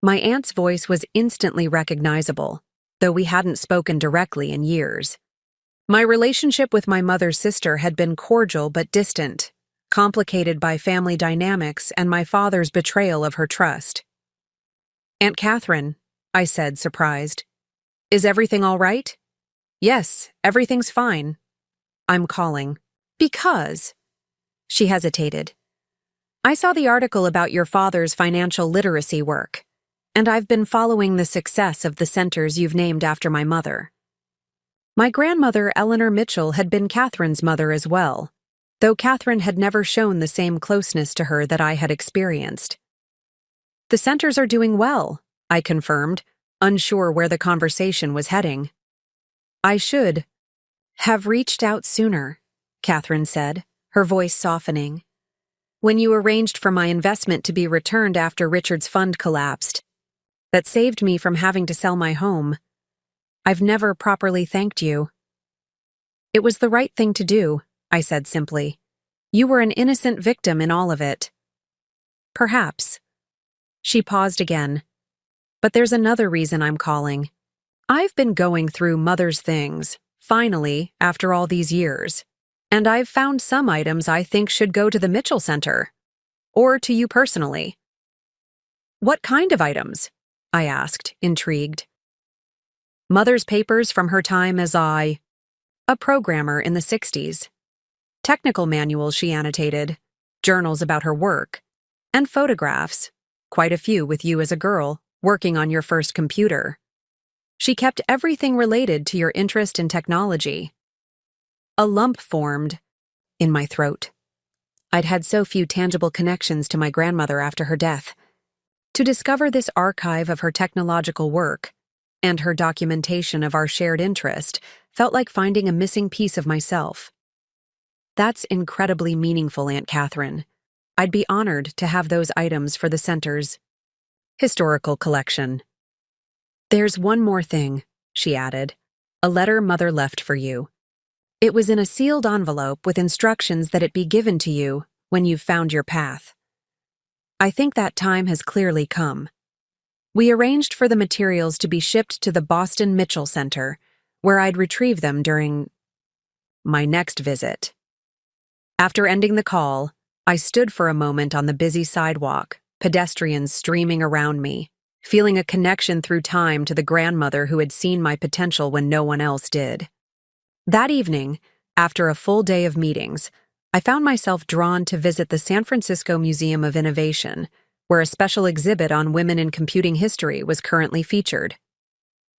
My aunt's voice was instantly recognizable, though we hadn't spoken directly in years. My relationship with my mother's sister had been cordial but distant, complicated by family dynamics and my father's betrayal of her trust. Aunt Catherine, I said, surprised. Is everything all right? Yes, everything's fine. I'm calling. Because. She hesitated. I saw the article about your father's financial literacy work, and I've been following the success of the centers you've named after my mother. My grandmother, Eleanor Mitchell, had been Catherine's mother as well, though Catherine had never shown the same closeness to her that I had experienced. The centers are doing well, I confirmed, unsure where the conversation was heading. I should have reached out sooner, Catherine said, her voice softening. When you arranged for my investment to be returned after Richard's fund collapsed, that saved me from having to sell my home. I've never properly thanked you. It was the right thing to do, I said simply. You were an innocent victim in all of it. Perhaps. She paused again. But there's another reason I'm calling. I've been going through Mother's things, finally, after all these years. And I've found some items I think should go to the Mitchell Center. Or to you personally. What kind of items? I asked, intrigued. Mother's papers from her time as a programmer in the 60s. Technical manuals she annotated, journals about her work, and photographs, quite a few with you as a girl, working on your first computer. She kept everything related to your interest in technology. A lump formed in my throat. I'd had so few tangible connections to my grandmother after her death. To discover this archive of her technological work and her documentation of our shared interest felt like finding a missing piece of myself. That's incredibly meaningful, Aunt Catherine. I'd be honored to have those items for the center's historical collection. There's one more thing, she added. A letter Mother left for you. It was in a sealed envelope with instructions that it be given to you when you've found your path. I think that time has clearly come. We arranged for the materials to be shipped to the Boston Mitchell Center, where I'd retrieve them during my next visit. After ending the call, I stood for a moment on the busy sidewalk, pedestrians streaming around me, feeling a connection through time to the grandmother who had seen my potential when no one else did. That evening, after a full day of meetings, I found myself drawn to visit the San Francisco Museum of Innovation, where a special exhibit on women in computing history was currently featured.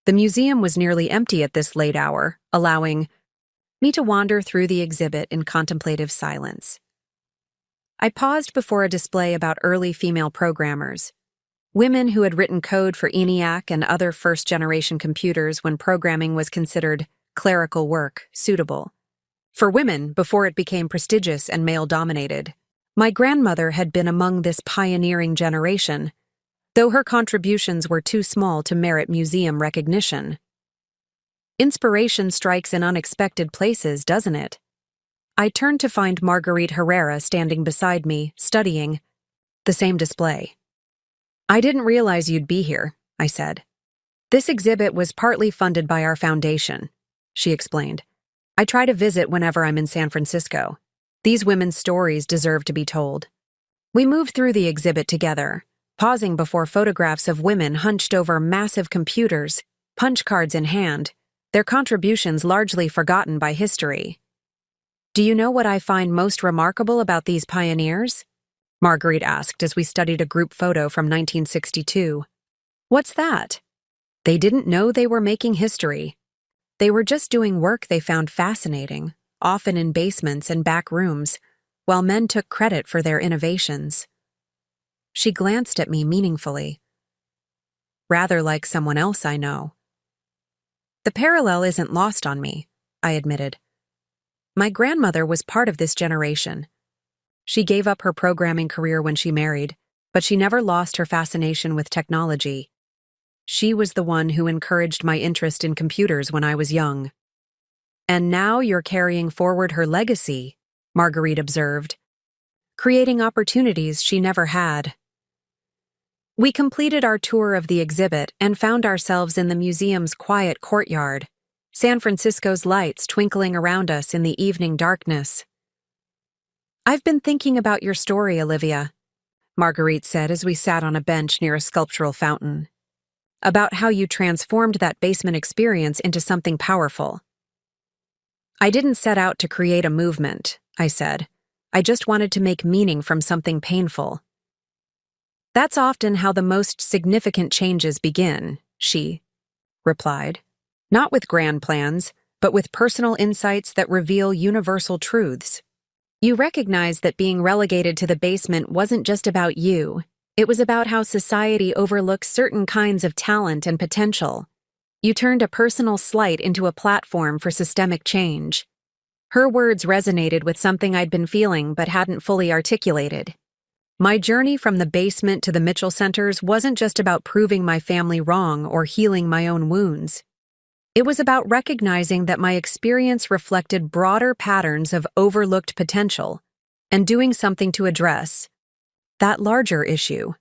The museum was nearly empty at this late hour, allowing me to wander through the exhibit in contemplative silence. I paused before a display about early female programmers, women who had written code for ENIAC and other first-generation computers when programming was considered clerical work suitable for women before it became prestigious and male-dominated. My grandmother had been among this pioneering generation, though her contributions were too small to merit museum recognition. Inspiration strikes in unexpected places, doesn't it? I turned to find Marguerite Herrera standing beside me, studying the same display. "I didn't realize you'd be here," I said. "This exhibit was partly funded by our foundation," she explained. "I try to visit whenever I'm in San Francisco. These women's stories deserve to be told." We moved through the exhibit together, pausing before photographs of women hunched over massive computers, punch cards in hand, their contributions largely forgotten by history. "Do you know what I find most remarkable about these pioneers?" Marguerite asked as we studied a group photo from 1962. "What's that?" They didn't know they were making history. They were just doing work they found fascinating, often in basements and back rooms, while men took credit for their innovations. She glanced at me meaningfully. "Rather like someone else I know." "The parallel isn't lost on me," I admitted. "My grandmother was part of this generation. She gave up her programming career when she married, but she never lost her fascination with technology. She was the one who encouraged my interest in computers when I was young." "And now you're carrying forward her legacy," Marguerite observed, "creating opportunities she never had." We completed our tour of the exhibit and found ourselves in the museum's quiet courtyard, San Francisco's lights twinkling around us in the evening darkness. "I've been thinking about your story, Olivia," Marguerite said as we sat on a bench near a sculptural fountain. "About how you transformed that basement experience into something powerful." "I didn't set out to create a movement," I said. "I just wanted to make meaning from something painful." "That's often how the most significant changes begin," she replied. "Not with grand plans, but with personal insights that reveal universal truths. You recognize that being relegated to the basement wasn't just about you. It was about how society overlooks certain kinds of talent and potential. You turned a personal slight into a platform for systemic change." Her words resonated with something I'd been feeling but hadn't fully articulated. My journey from the basement to the Mitchell Centers wasn't just about proving my family wrong or healing my own wounds. It was about recognizing that my experience reflected broader patterns of overlooked potential and doing something to address that larger issue.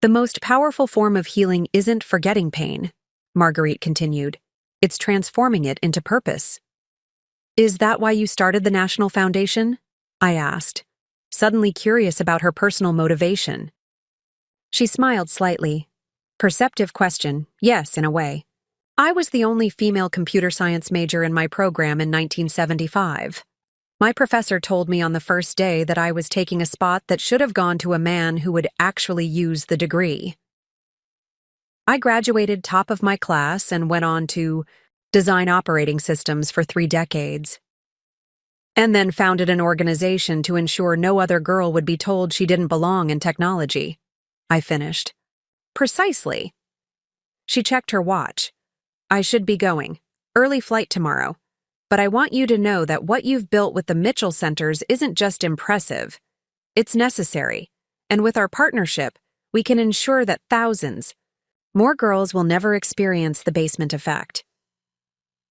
"The most powerful form of healing isn't forgetting pain," Marguerite continued. "It's transforming it into purpose." "Is that why you started the National Foundation?" I asked, suddenly curious about her personal motivation. She smiled slightly. "Perceptive question, yes, in a way. I was the only female computer science major in my program in 1975. My professor told me on the first day that I was taking a spot that should have gone to a man who would actually use the degree. I graduated top of my class and went on to design operating systems for 3 decades. And then founded an organization to ensure no other girl would be told she didn't belong in technology," I finished. "Precisely." She checked her watch. "I should be going. Early flight tomorrow. But I want you to know that what you've built with the Mitchell Centers isn't just impressive. It's necessary. And with our partnership, we can ensure that thousands more girls will never experience the basement effect."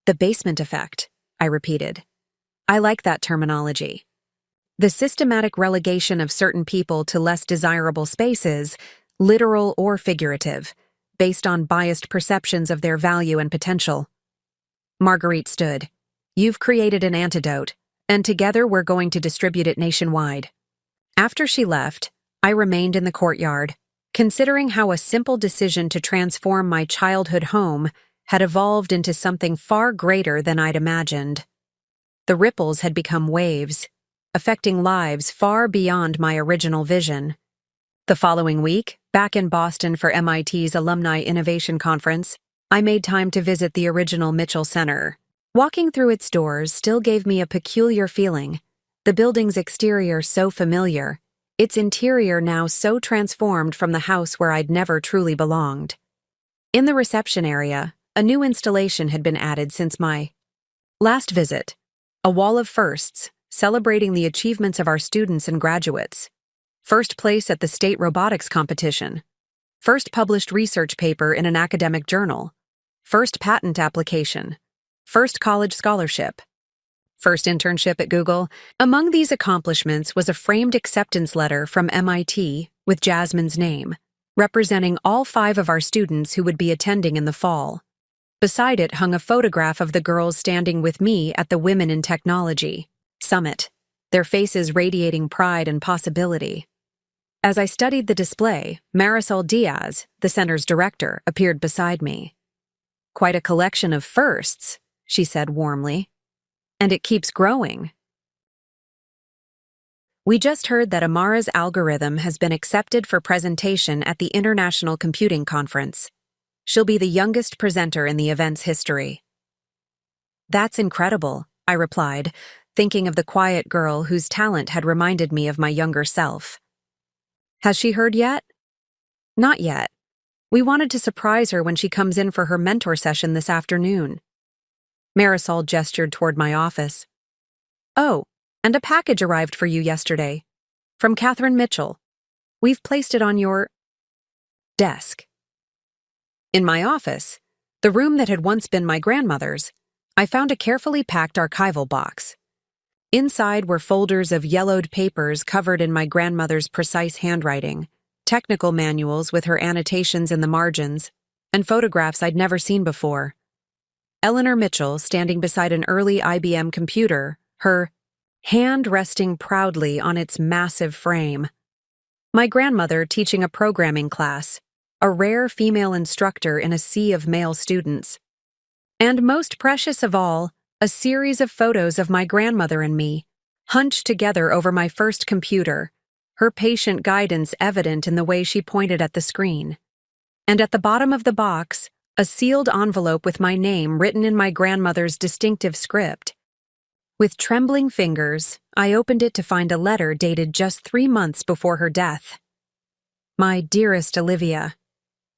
"The basement effect," I repeated. I like that terminology. The systematic relegation of certain people to less desirable spaces, literal or figurative, based on biased perceptions of their value and potential. Marguerite stood. You've created an antidote, and together we're going to distribute it nationwide. After she left, I remained in the courtyard, considering how a simple decision to transform my childhood home had evolved into something far greater than I'd imagined. The ripples had become waves, affecting lives far beyond my original vision. The following week, back in Boston for MIT's Alumni Innovation Conference, I made time to visit the original Mitchell Center. Walking through its doors still gave me a peculiar feeling, the building's exterior so familiar, its interior now so transformed from the house where I'd never truly belonged. In the reception area, a new installation had been added since my last visit, a wall of firsts, celebrating the achievements of our students and graduates. First place at the state robotics competition. First published research paper in an academic journal. First patent application. First college scholarship. First internship at Google. Among these accomplishments was a framed acceptance letter from MIT with Jasmine's name, representing all 5 of our students who would be attending in the fall. Beside it hung a photograph of the girls standing with me at the Women in Technology Summit, their faces radiating pride and possibility. As I studied the display, Marisol Diaz, the center's director, appeared beside me. Quite a collection of firsts, she said warmly. And it keeps growing. We just heard that Amara's algorithm has been accepted for presentation at the International Computing Conference. She'll be the youngest presenter in the event's history. That's incredible, I replied, thinking of the quiet girl whose talent had reminded me of my younger self. Has she heard yet? Not yet. We wanted to surprise her when she comes in for her mentor session this afternoon. Marisol gestured toward my office. Oh, and a package arrived for you yesterday. From Catherine Mitchell. We've placed it on your desk. In my office, the room that had once been my grandmother's, I found a carefully packed archival box. Inside were folders of yellowed papers covered in my grandmother's precise handwriting, technical manuals with her annotations in the margins, and photographs I'd never seen before. Eleanor Mitchell standing beside an early IBM computer, her hand resting proudly on its massive frame. My grandmother teaching a programming class, a rare female instructor in a sea of male students. And most precious of all, a series of photos of my grandmother and me, hunched together over my first computer, her patient guidance evident in the way she pointed at the screen. And at the bottom of the box, a sealed envelope with my name written in my grandmother's distinctive script. With trembling fingers, I opened it to find a letter dated just 3 months before her death. My dearest Olivia,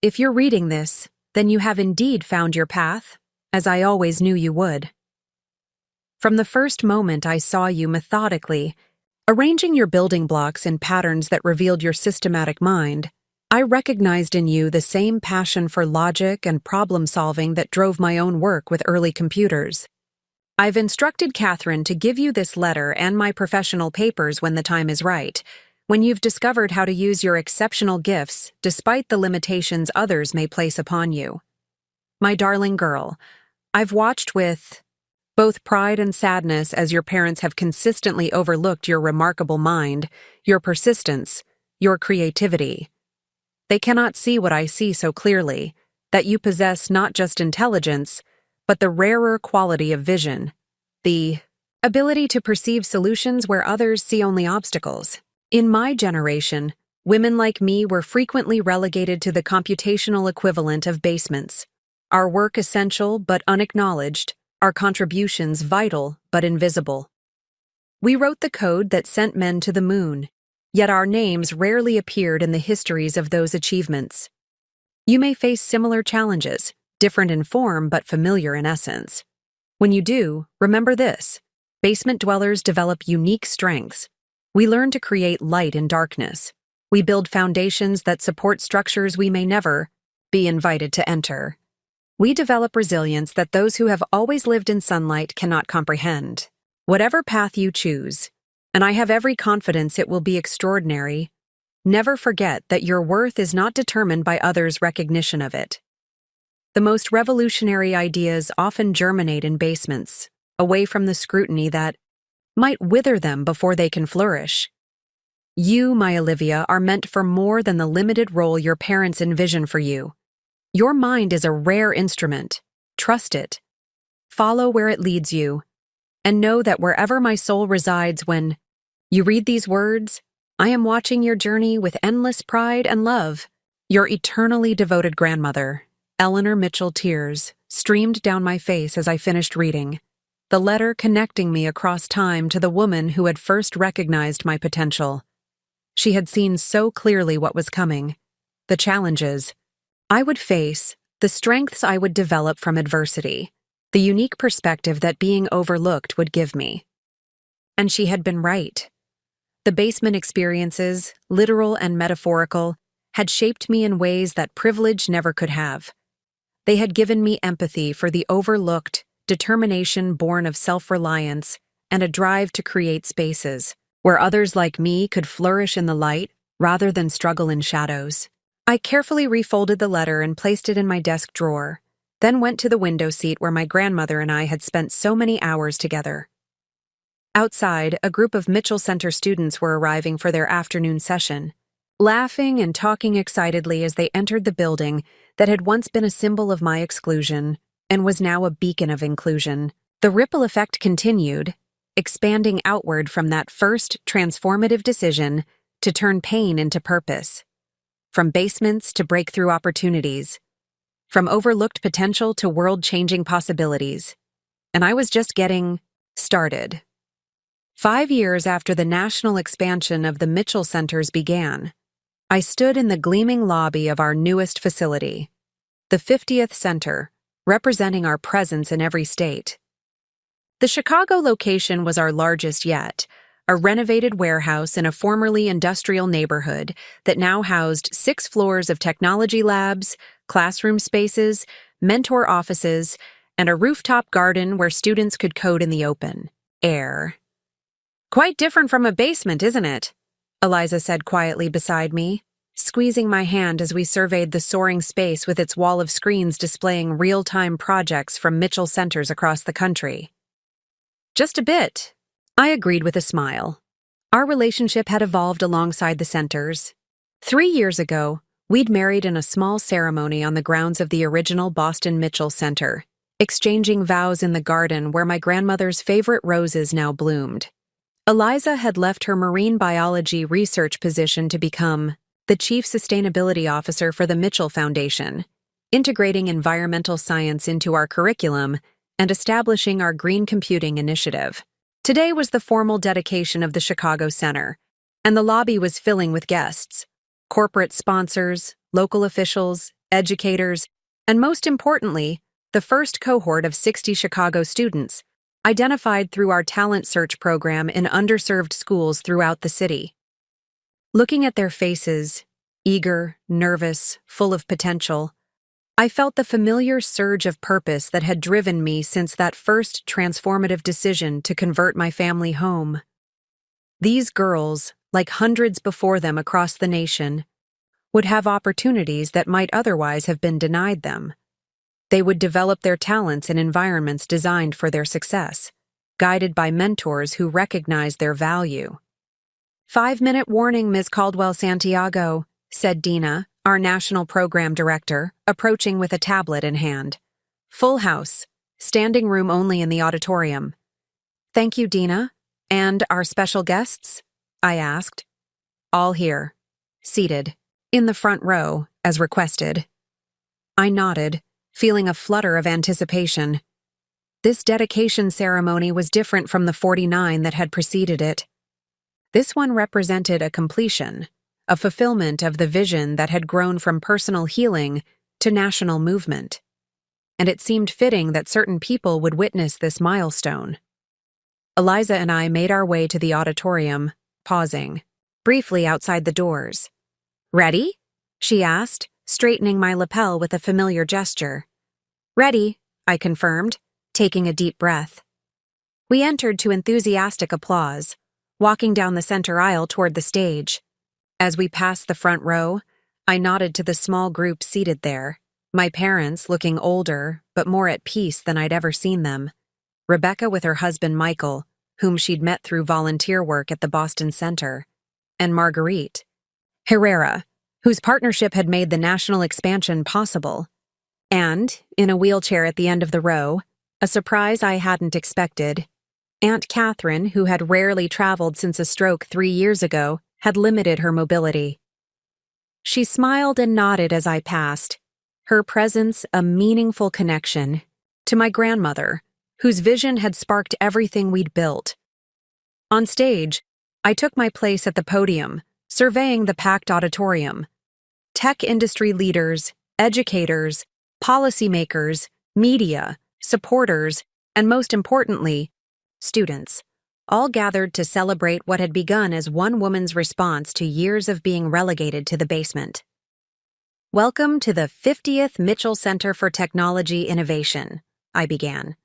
if you're reading this, then you have indeed found your path, as I always knew you would. From the first moment I saw you methodically, arranging your building blocks in patterns that revealed your systematic mind, I recognized in you the same passion for logic and problem-solving that drove my own work with early computers. I've instructed Catherine to give you this letter and my professional papers when the time is right, when you've discovered how to use your exceptional gifts despite the limitations others may place upon you. My darling girl, I've watched with both pride and sadness as your parents have consistently overlooked your remarkable mind, your persistence, your creativity. They cannot see what I see so clearly, that you possess not just intelligence, but the rarer quality of vision, the ability to perceive solutions where others see only obstacles. In my generation, women like me were frequently relegated to the computational equivalent of basements, our work essential but unacknowledged, our contributions vital but invisible. We wrote the code that sent men to the moon, yet our names rarely appeared in the histories of those achievements. You may face similar challenges, different in form but familiar in essence. When you do, remember this: basement dwellers develop unique strengths. We learn to create light in darkness. We build foundations that support structures we may never be invited to enter. We develop resilience that those who have always lived in sunlight cannot comprehend. Whatever path you choose, and I have every confidence it will be extraordinary, never forget that your worth is not determined by others' recognition of it. The most revolutionary ideas often germinate in basements, away from the scrutiny that might wither them before they can flourish. You, my Olivia, are meant for more than the limited role your parents envision for you. Your mind is a rare instrument. Trust it. Follow where it leads you, and know that wherever my soul resides when you read these words, I am watching your journey with endless pride and love. Your eternally devoted grandmother, Eleanor Mitchell. Tears streamed down my face as I finished reading, the letter connecting me across time to the woman who had first recognized my potential. She had seen so clearly what was coming, the challenges I would face, the strengths I would develop from adversity, the unique perspective that being overlooked would give me. And she had been right. The basement experiences, literal and metaphorical, had shaped me in ways that privilege never could have. They had given me empathy for the overlooked, determination born of self-reliance, and a drive to create spaces where others like me could flourish in the light rather than struggle in shadows. I carefully refolded the letter and placed it in my desk drawer, then went to the window seat where my grandmother and I had spent so many hours together. Outside, a group of Mitchell Center students were arriving for their afternoon session, laughing and talking excitedly as they entered the building that had once been a symbol of my exclusion and was now a beacon of inclusion. The ripple effect continued, expanding outward from that first transformative decision to turn pain into purpose. From basements to breakthrough opportunities, from overlooked potential to world-changing possibilities. And I was just getting started. 5 years after the national expansion of the Mitchell Centers began, I stood in the gleaming lobby of our newest facility, the 50th Center, representing our presence in every state. The Chicago location was our largest yet, a renovated warehouse in a formerly industrial neighborhood that now housed 6 floors of technology labs, classroom spaces, mentor offices, and a rooftop garden where students could code in the open air. "Quite different from a basement, isn't it?" Eliza said quietly beside me, squeezing my hand as we surveyed the soaring space with its wall of screens displaying real-time projects from Mitchell Centers across the country. "Just a bit," I agreed with a smile. Our relationship had evolved alongside the centers. 3 years ago, we'd married in a small ceremony on the grounds of the original Boston Mitchell Center, exchanging vows in the garden where my grandmother's favorite roses now bloomed. Eliza had left her marine biology research position to become the Chief Sustainability Officer for the Mitchell Foundation, integrating environmental science into our curriculum and establishing our green computing initiative. Today was the formal dedication of the Chicago Center, and the lobby was filling with guests, corporate sponsors, local officials, educators, and most importantly, the first cohort of 60 Chicago students, identified through our talent search program in underserved schools throughout the city. Looking at their faces, eager, nervous, full of potential, I felt the familiar surge of purpose that had driven me since that first transformative decision to convert my family home. These girls, like hundreds before them across the nation, would have opportunities that might otherwise have been denied them. They would develop their talents in environments designed for their success, guided by mentors who recognized their value. "5-minute warning, Ms. Caldwell-Santiago," said Dina, our national program director, approaching with a tablet in hand. "Full house, standing room only in the auditorium." "Thank you, Dina. And our special guests?" I asked. "All here, seated, in the front row, as requested." I nodded, feeling a flutter of anticipation. This dedication ceremony was different from the 49 that had preceded it. This one represented a completion, a fulfillment of the vision that had grown from personal healing to national movement. And it seemed fitting that certain people would witness this milestone. Eliza and I made our way to the auditorium, pausing, briefly outside the doors. "Ready?" she asked, straightening my lapel with a familiar gesture. Ready, I confirmed, taking a deep breath. We entered to enthusiastic applause, walking down the center aisle toward the stage. As we passed the front row, I nodded to the small group seated there, my parents looking older but more at peace than I'd ever seen them. Rebecca with her husband Michael, whom she'd met through volunteer work at the Boston Center, and Marguerite Herrera, whose partnership had made the national expansion possible. And, in a wheelchair at the end of the row, a surprise I hadn't expected, Aunt Catherine, who had rarely traveled since a stroke 3 years ago, had limited her mobility. She smiled and nodded as I passed, her presence a meaningful connection to my grandmother, whose vision had sparked everything we'd built. On stage, I took my place at the podium, surveying the packed auditorium. Tech industry leaders, educators, policymakers, media, supporters, and most importantly, students, all gathered to celebrate what had begun as one woman's response to years of being relegated to the basement. Welcome to the 50th Mitchell Center for Technology Innovation, I began.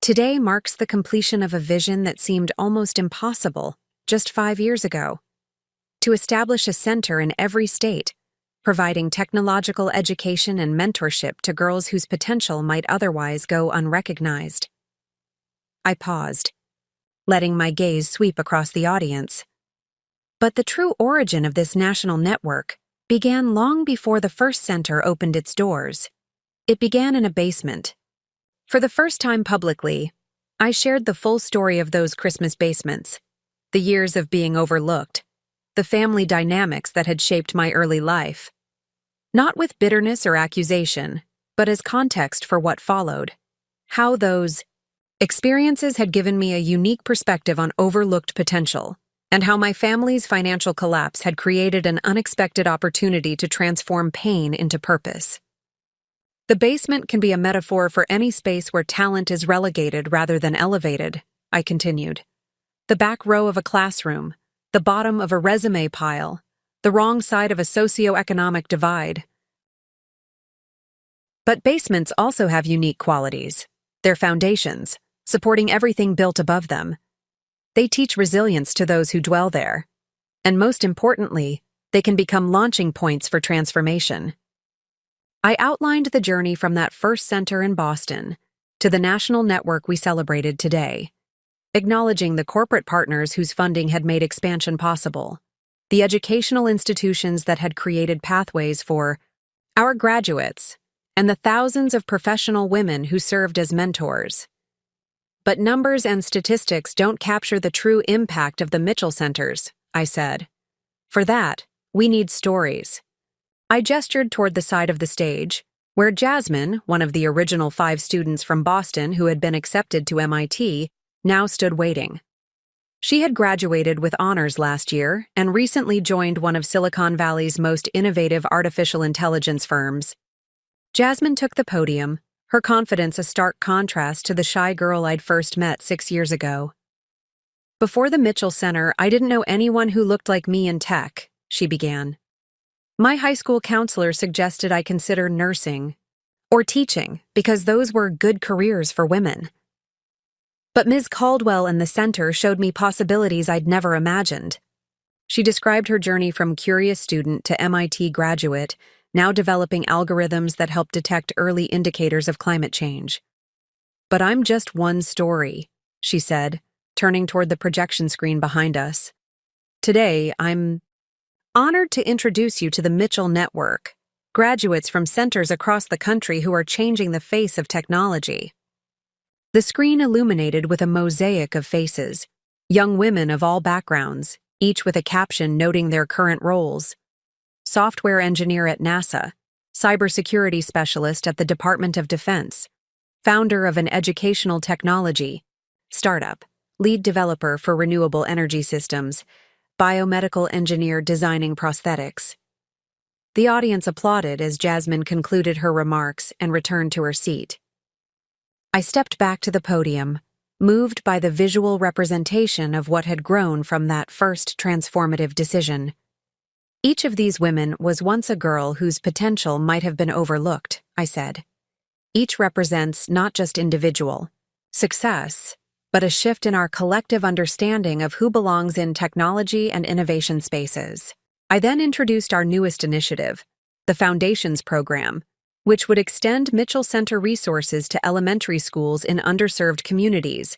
Today marks the completion of a vision that seemed almost impossible just 5 years ago. To establish a center in every state, providing technological education and mentorship to girls whose potential might otherwise go unrecognized. I paused, letting my gaze sweep across the audience. But the true origin of this national network began long before the first center opened its doors. It began in a basement. For the first time publicly, I shared the full story of those Christmas basements, the years of being overlooked, the family dynamics that had shaped my early life. Not with bitterness or accusation, but as context for what followed. How those experiences had given me a unique perspective on overlooked potential, and how my family's financial collapse had created an unexpected opportunity to transform pain into purpose. The basement can be a metaphor for any space where talent is relegated rather than elevated, I continued. The back row of a classroom, the bottom of a resume pile, the wrong side of a socioeconomic divide. But basements also have unique qualities. Their foundations, supporting everything built above them. They teach resilience to those who dwell there. And most importantly, they can become launching points for transformation. I outlined the journey from that first center in Boston to the national network we celebrated today, acknowledging the corporate partners whose funding had made expansion possible, the educational institutions that had created pathways for our graduates, and the thousands of professional women who served as mentors. But numbers and statistics don't capture the true impact of the Mitchell Centers, I said. For that, we need stories. I gestured toward the side of the stage, where Jasmine, one of the original 5 students from Boston who had been accepted to MIT, now stood waiting. She had graduated with honors last year and recently joined one of Silicon Valley's most innovative artificial intelligence firms. Jasmine took the podium, her confidence a stark contrast to the shy girl I'd first met 6 years ago. Before the Mitchell Center, I didn't know anyone who looked like me in tech, she began. My high school counselor suggested I consider nursing or teaching because those were good careers for women. But Ms. Caldwell and the center showed me possibilities I'd never imagined. She described her journey from curious student to MIT graduate, now developing algorithms that help detect early indicators of climate change. But I'm just one story, she said, turning toward the projection screen behind us. Today, I'm honored to introduce you to the Mitchell Network, graduates from centers across the country who are changing the face of technology. The screen illuminated with a mosaic of faces, young women of all backgrounds, each with a caption noting their current roles. Software engineer at NASA, cybersecurity specialist at the Department of Defense, founder of an educational technology startup, lead developer for renewable energy systems, biomedical engineer designing prosthetics. The audience applauded as Jasmine concluded her remarks and returned to her seat. I stepped back to the podium, moved by the visual representation of what had grown from that first transformative decision. Each of these women was once a girl whose potential might have been overlooked, I said. Each represents not just individual success, but a shift in our collective understanding of who belongs in technology and innovation spaces. I then introduced our newest initiative, the Foundations Program, which would extend Mitchell Center resources to elementary schools in underserved communities,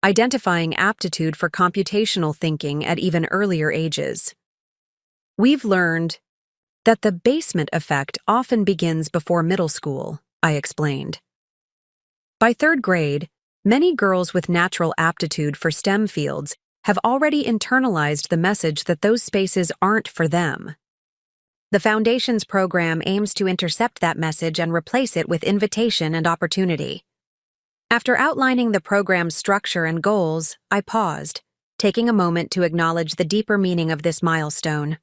identifying aptitude for computational thinking at even earlier ages. We've learned that the basement effect often begins before middle school, I explained. By third grade, many girls with natural aptitude for STEM fields have already internalized the message that those spaces aren't for them. The Foundations program aims to intercept that message and replace it with invitation and opportunity. After outlining the program's structure and goals, I paused, taking a moment to acknowledge the deeper meaning of this milestone.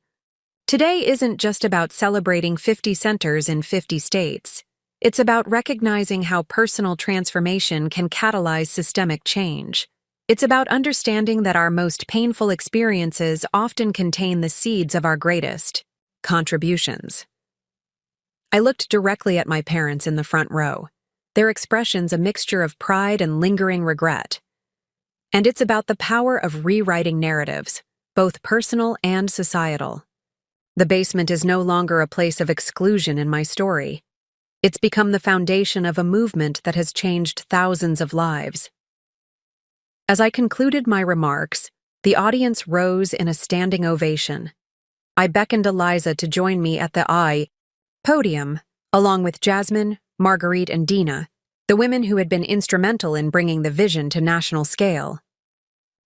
Today isn't just about celebrating 50 centers in 50 states. It's about recognizing how personal transformation can catalyze systemic change. It's about understanding that our most painful experiences often contain the seeds of our greatest contributions. I looked directly at my parents in the front row, their expressions a mixture of pride and lingering regret. And it's about the power of rewriting narratives, both personal and societal. The basement is no longer a place of exclusion in my story. It's become the foundation of a movement that has changed thousands of lives. As I concluded my remarks, the audience rose in a standing ovation. I beckoned Eliza to join me at the podium, along with Jasmine, Marguerite, and Dina, the women who had been instrumental in bringing the vision to national scale.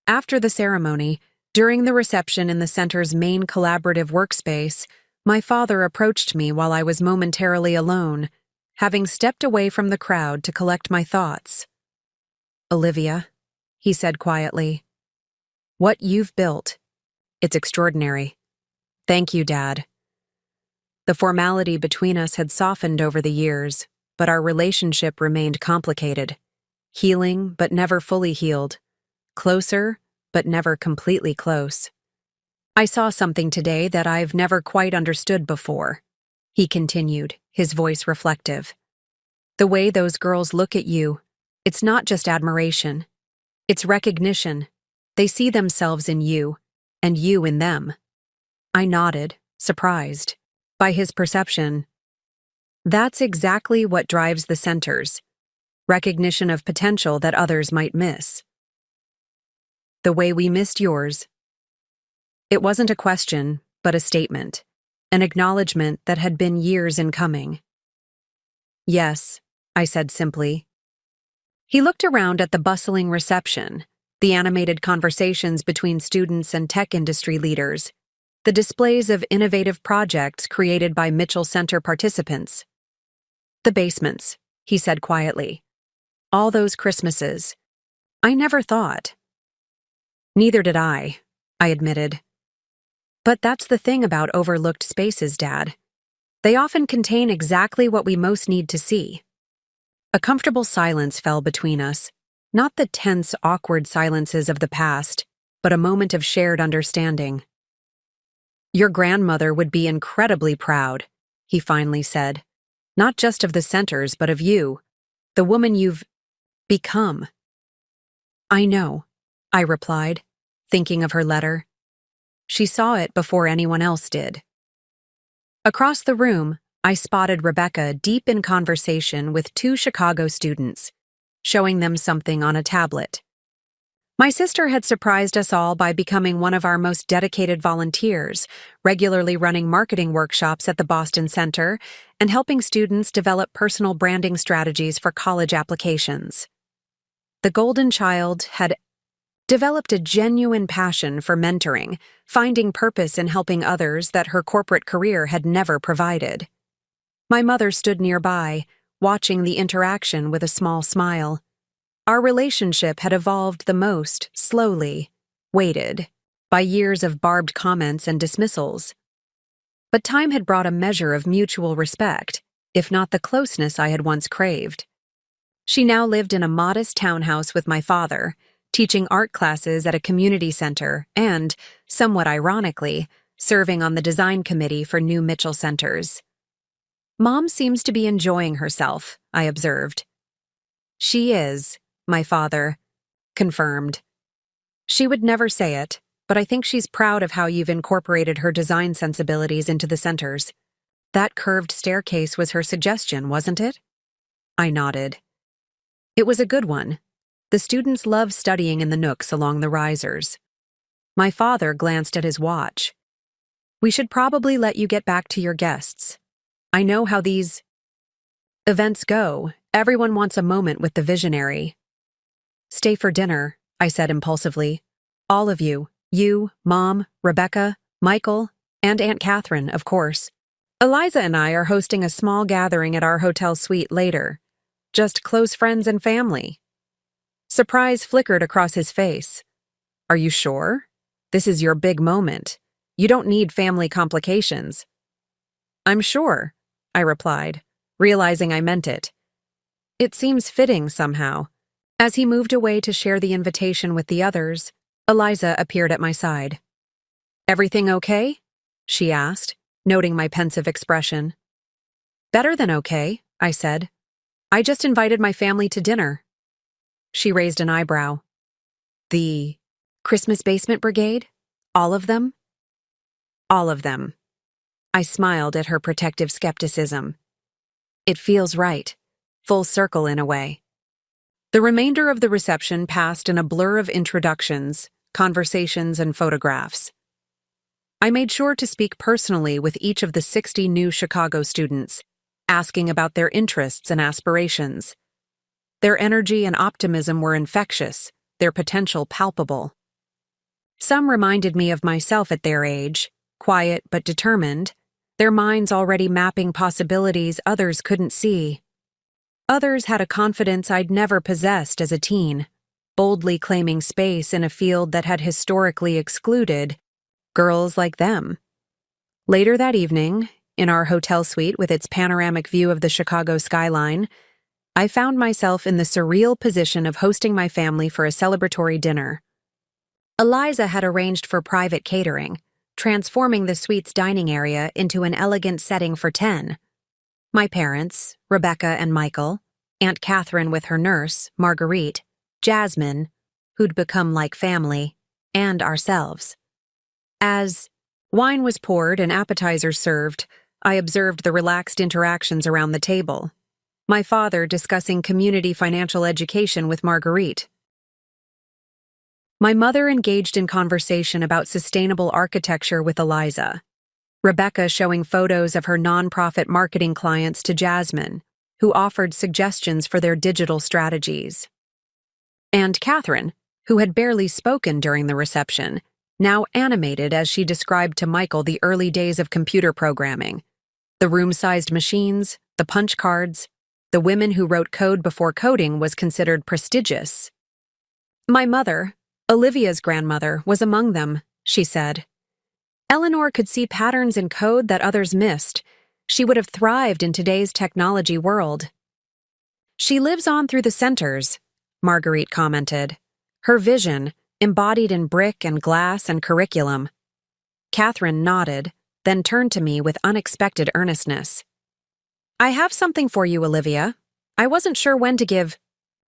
After the ceremony, during the reception in the center's main collaborative workspace, my father approached me while I was momentarily alone, having stepped away from the crowd to collect my thoughts. "Olivia," he said quietly, "what you've built, it's extraordinary. Thank you, Dad." The formality between us had softened over the years, but our relationship remained complicated. Healing, but never fully healed. Closer, but never completely close. "I saw something today that I've never quite understood before," he continued, his voice reflective. "The way those girls look at you, it's not just admiration. It's recognition. They see themselves in you, and you in them." I nodded, surprised by his perception. That's exactly what drives the centers. Recognition of potential that others might miss. "The way we missed yours." It wasn't a question, but a statement, an acknowledgement that had been years in coming. "Yes," I said simply. He looked around at the bustling reception, the animated conversations between students and tech industry leaders, the displays of innovative projects created by Mitchell Center participants. "The basements," he said quietly. "All those Christmases. I never thought." "Neither did I admitted. "But that's the thing about overlooked spaces, Dad. They often contain exactly what we most need to see." A comfortable silence fell between us, not the tense, awkward silences of the past, but a moment of shared understanding. "Your grandmother would be incredibly proud," he finally said, "not just of the centers, but of you, the woman you've become." "I know," I replied, thinking of her letter. She saw it before anyone else did. Across the room, I spotted Rebecca deep in conversation with two Chicago students, showing them something on a tablet. My sister had surprised us all by becoming one of our most dedicated volunteers, regularly running marketing workshops at the Boston Center and helping students develop personal branding strategies for college applications. The Golden Child had developed a genuine passion for mentoring, finding purpose in helping others that her corporate career had never provided. My mother stood nearby, watching the interaction with a small smile. Our relationship had evolved the most slowly, weighted by years of barbed comments and dismissals. But time had brought a measure of mutual respect, if not the closeness I had once craved. She now lived in a modest townhouse with my father, teaching art classes at a community center and, somewhat ironically, serving on the design committee for new Mitchell Centers. Mom seems to be enjoying herself, I observed. She is, my father confirmed. She would never say it, but I think she's proud of how you've incorporated her design sensibilities into the centers. That curved staircase was her suggestion, wasn't it? I nodded. It was a good one. The students love studying in the nooks along the risers. My father glanced at his watch. We should probably let you get back to your guests. I know how these events go. Everyone wants a moment with the visionary. Stay for dinner, I said impulsively. All of you, Mom, Rebecca, Michael, and Aunt Catherine, of course. Eliza and I are hosting a small gathering at our hotel suite later. Just close friends and family. Surprise flickered across his face. Are you sure? This is your big moment. You don't need family complications. I'm sure, I replied, realizing I meant it. It seems fitting somehow. As he moved away to share the invitation with the others, Eliza appeared at my side. Everything okay? She asked, noting my pensive expression. Better than okay, I said. I just invited my family to dinner. She raised an eyebrow. The Christmas Basement Brigade? All of them? All of them. I smiled at her protective skepticism. It feels right. Full circle in a way. The remainder of the reception passed in a blur of introductions, conversations, and photographs. I made sure to speak personally with each of the 60 new Chicago students, asking about their interests and aspirations. Their energy and optimism were infectious, their potential palpable. Some reminded me of myself at their age, quiet but determined, their minds already mapping possibilities others couldn't see. Others had a confidence I'd never possessed as a teen, boldly claiming space in a field that had historically excluded girls like them. Later that evening, in our hotel suite with its panoramic view of the Chicago skyline, I found myself in the surreal position of hosting my family for a celebratory dinner. Eliza had arranged for private catering, transforming the suite's dining area into an elegant setting for 10. My parents, Rebecca and Michael, Aunt Catherine with her nurse, Marguerite, Jasmine, who'd become like family, and ourselves. As wine was poured and appetizers served, I observed the relaxed interactions around the table. My father discussing community financial education with Marguerite. My mother engaged in conversation about sustainable architecture with Eliza. Rebecca showing photos of her nonprofit marketing clients to Jasmine, who offered suggestions for their digital strategies. And Catherine, who had barely spoken during the reception, now animated as she described to Michael the early days of computer programming, the room-sized machines, the punch cards. The women who wrote code before coding was considered prestigious. My mother, Olivia's grandmother, was among them, she said. Eleanor could see patterns in code that others missed. She would have thrived in today's technology world. She lives on through the centers, Marguerite commented. Her vision, embodied in brick and glass and curriculum. Catherine nodded, then turned to me with unexpected earnestness. I have something for you, Olivia. I wasn't sure when to give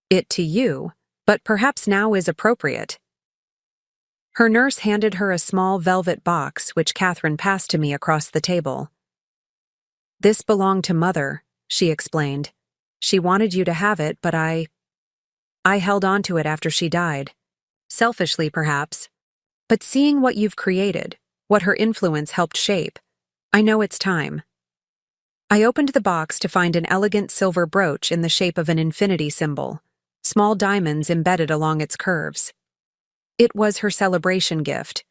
it to you, but perhaps now is appropriate. Her nurse handed her a small velvet box, which Catherine passed to me across the table. This belonged to Mother, she explained. She wanted you to have it, but I held on to it after she died. Selfishly, perhaps. But seeing what you've created, what her influence helped shape, I know it's time. I opened the box to find an elegant silver brooch in the shape of an infinity symbol, small diamonds embedded along its curves. It was her celebration gift.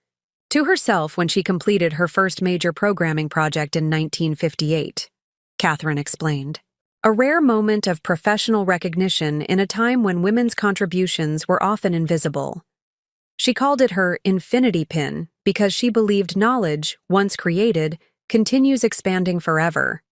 To herself when she completed her first major programming project in 1958, Catherine explained. A rare moment of professional recognition in a time when women's contributions were often invisible. She called it her infinity pin because she believed knowledge, once created, continues expanding forever.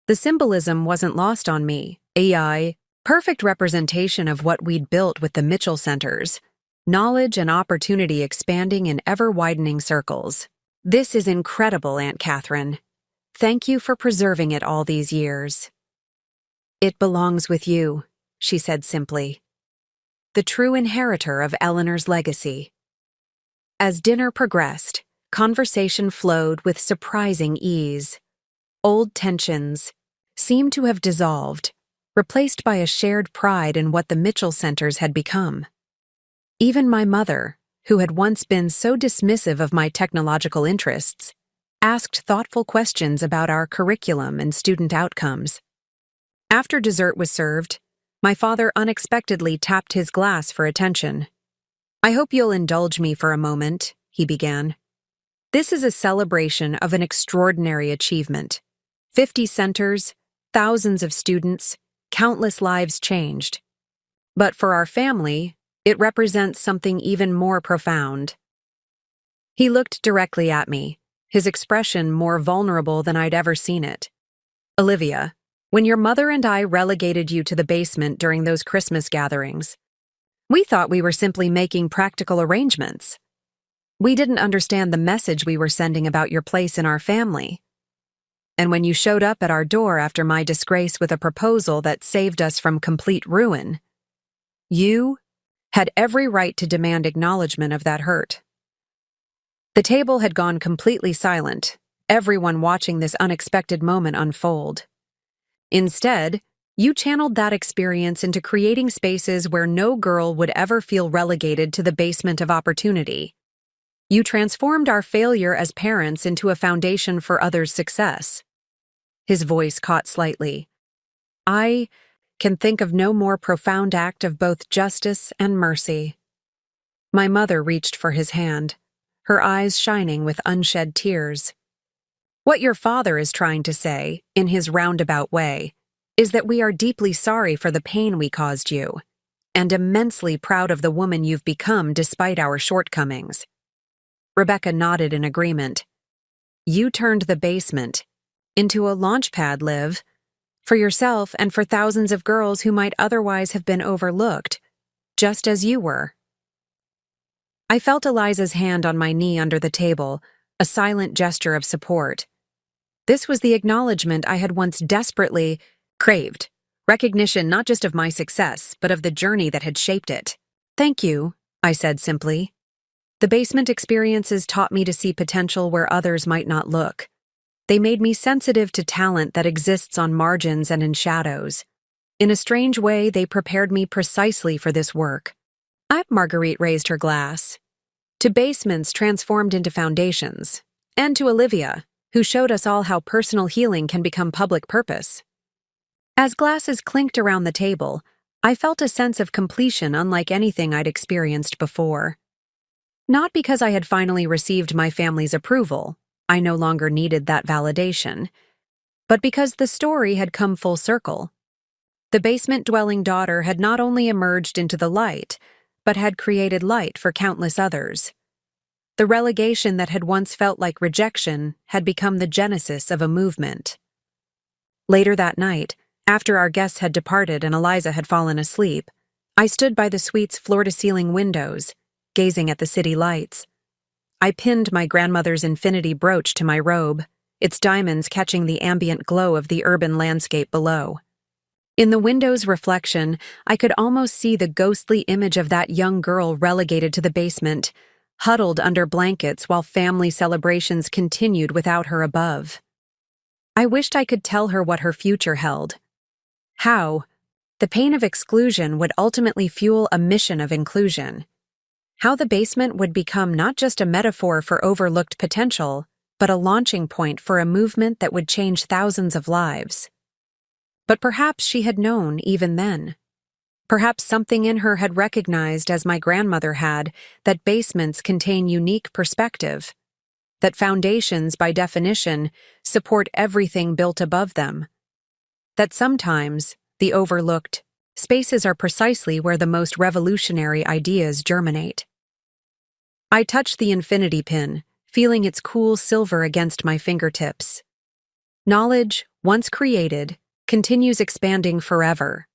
The symbolism wasn't lost on me. AI, perfect representation of what we'd built with the Mitchell Centers. Knowledge and opportunity expanding in ever-widening circles. This is incredible, Aunt Catherine. Thank you for preserving it all these years. It belongs with you, she said simply. The true inheritor of Eleanor's legacy. As dinner progressed, conversation flowed with surprising ease. Old tensions seemed to have dissolved, replaced by a shared pride in what the Mitchell Centers had become. Even my mother, who had once been so dismissive of my technological interests, asked thoughtful questions about our curriculum and student outcomes. After dessert was served, my father unexpectedly tapped his glass for attention. "I hope you'll indulge me for a moment," he began. "This is a celebration of an extraordinary achievement. 50 centers, thousands of students, countless lives changed. But for our family, it represents something even more profound." He looked directly at me, his expression more vulnerable than I'd ever seen it. "Olivia, when your mother and I relegated you to the basement during those Christmas gatherings, we thought we were simply making practical arrangements. We didn't understand the message we were sending about your place in our family. And when you showed up at our door after my disgrace with a proposal that saved us from complete ruin, you had every right to demand acknowledgement of that hurt." The table had gone completely silent, everyone watching this unexpected moment unfold. Instead, you channeled that experience into creating spaces where no girl would ever feel relegated to the basement of opportunity. You transformed our failure as parents into a foundation for others' success. His voice caught slightly. "I can think of no more profound act of both justice and mercy." My mother reached for his hand, her eyes shining with unshed tears. "What your father is trying to say, in his roundabout way, is that we are deeply sorry for the pain we caused you, and immensely proud of the woman you've become despite our shortcomings." Rebecca nodded in agreement. "You turned the basement into a launchpad, Liv, for yourself and for thousands of girls who might otherwise have been overlooked, just as you were." I felt Eliza's hand on my knee under the table, a silent gesture of support. This was the acknowledgement I had once desperately craved, recognition not just of my success, but of the journey that had shaped it. "Thank you," I said simply. The basement experiences taught me to see potential where others might not look. They made me sensitive to talent that exists on margins and in shadows. In a strange way, they prepared me precisely for this work. Marguerite raised her glass. To basements transformed into foundations, and to Olivia, who showed us all how personal healing can become public purpose. As glasses clinked around the table, I felt a sense of completion unlike anything I'd experienced before. Not because I had finally received my family's approval, I no longer needed that validation, but because the story had come full circle. The basement-dwelling daughter had not only emerged into the light, but had created light for countless others. The relegation that had once felt like rejection had become the genesis of a movement. Later that night, after our guests had departed and Eliza had fallen asleep, I stood by the suite's floor-to-ceiling windows, gazing at the city lights. I pinned my grandmother's infinity brooch to my robe, its diamonds catching the ambient glow of the urban landscape below. In the window's reflection, I could almost see the ghostly image of that young girl relegated to the basement, huddled under blankets while family celebrations continued without her above. I wished I could tell her what her future held. How the pain of exclusion would ultimately fuel a mission of inclusion. How the basement would become not just a metaphor for overlooked potential, but a launching point for a movement that would change thousands of lives. But perhaps she had known even then. Perhaps something in her had recognized, as my grandmother had, that basements contain unique perspective, that foundations, by definition, support everything built above them, that sometimes, the overlooked, spaces are precisely where the most revolutionary ideas germinate. I touched the infinity pin, feeling its cool silver against my fingertips. Knowledge, once created, continues expanding forever.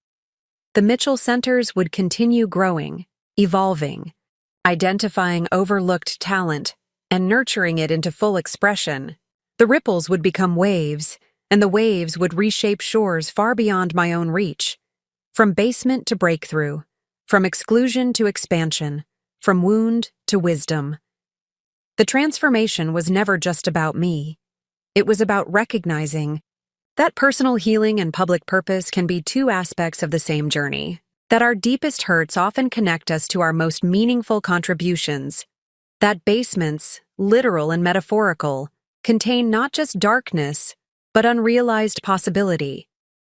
The Mitchell Centers would continue growing, evolving, identifying overlooked talent, and nurturing it into full expression, The ripples would become waves, and the waves would reshape shores far beyond my own reach. From basement to breakthrough, from exclusion to expansion, from wound to wisdom. The transformation was never just about me. It was about recognizing that personal healing and public purpose can be two aspects of the same journey, that our deepest hurts often connect us to our most meaningful contributions, that basements, literal and metaphorical, contain not just darkness, but unrealized possibility,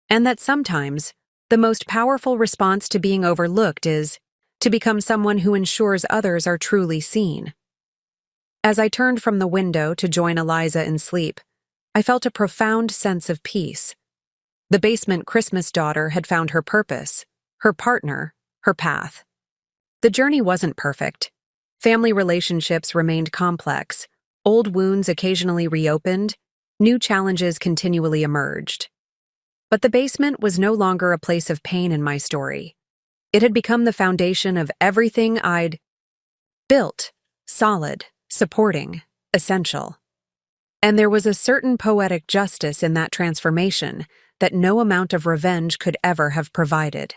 and that sometimes the most powerful response to being overlooked is to become someone who ensures others are truly seen. As I turned from the window to join Eliza in sleep, I felt a profound sense of peace. The basement Christmas daughter had found her purpose, her partner, her path. The journey wasn't perfect. Family relationships remained complex, old wounds occasionally reopened, new challenges continually emerged. But the basement was no longer a place of pain in my story. It had become the foundation of everything I'd built, solid, supporting, essential. And there was a certain poetic justice in that transformation that no amount of revenge could ever have provided.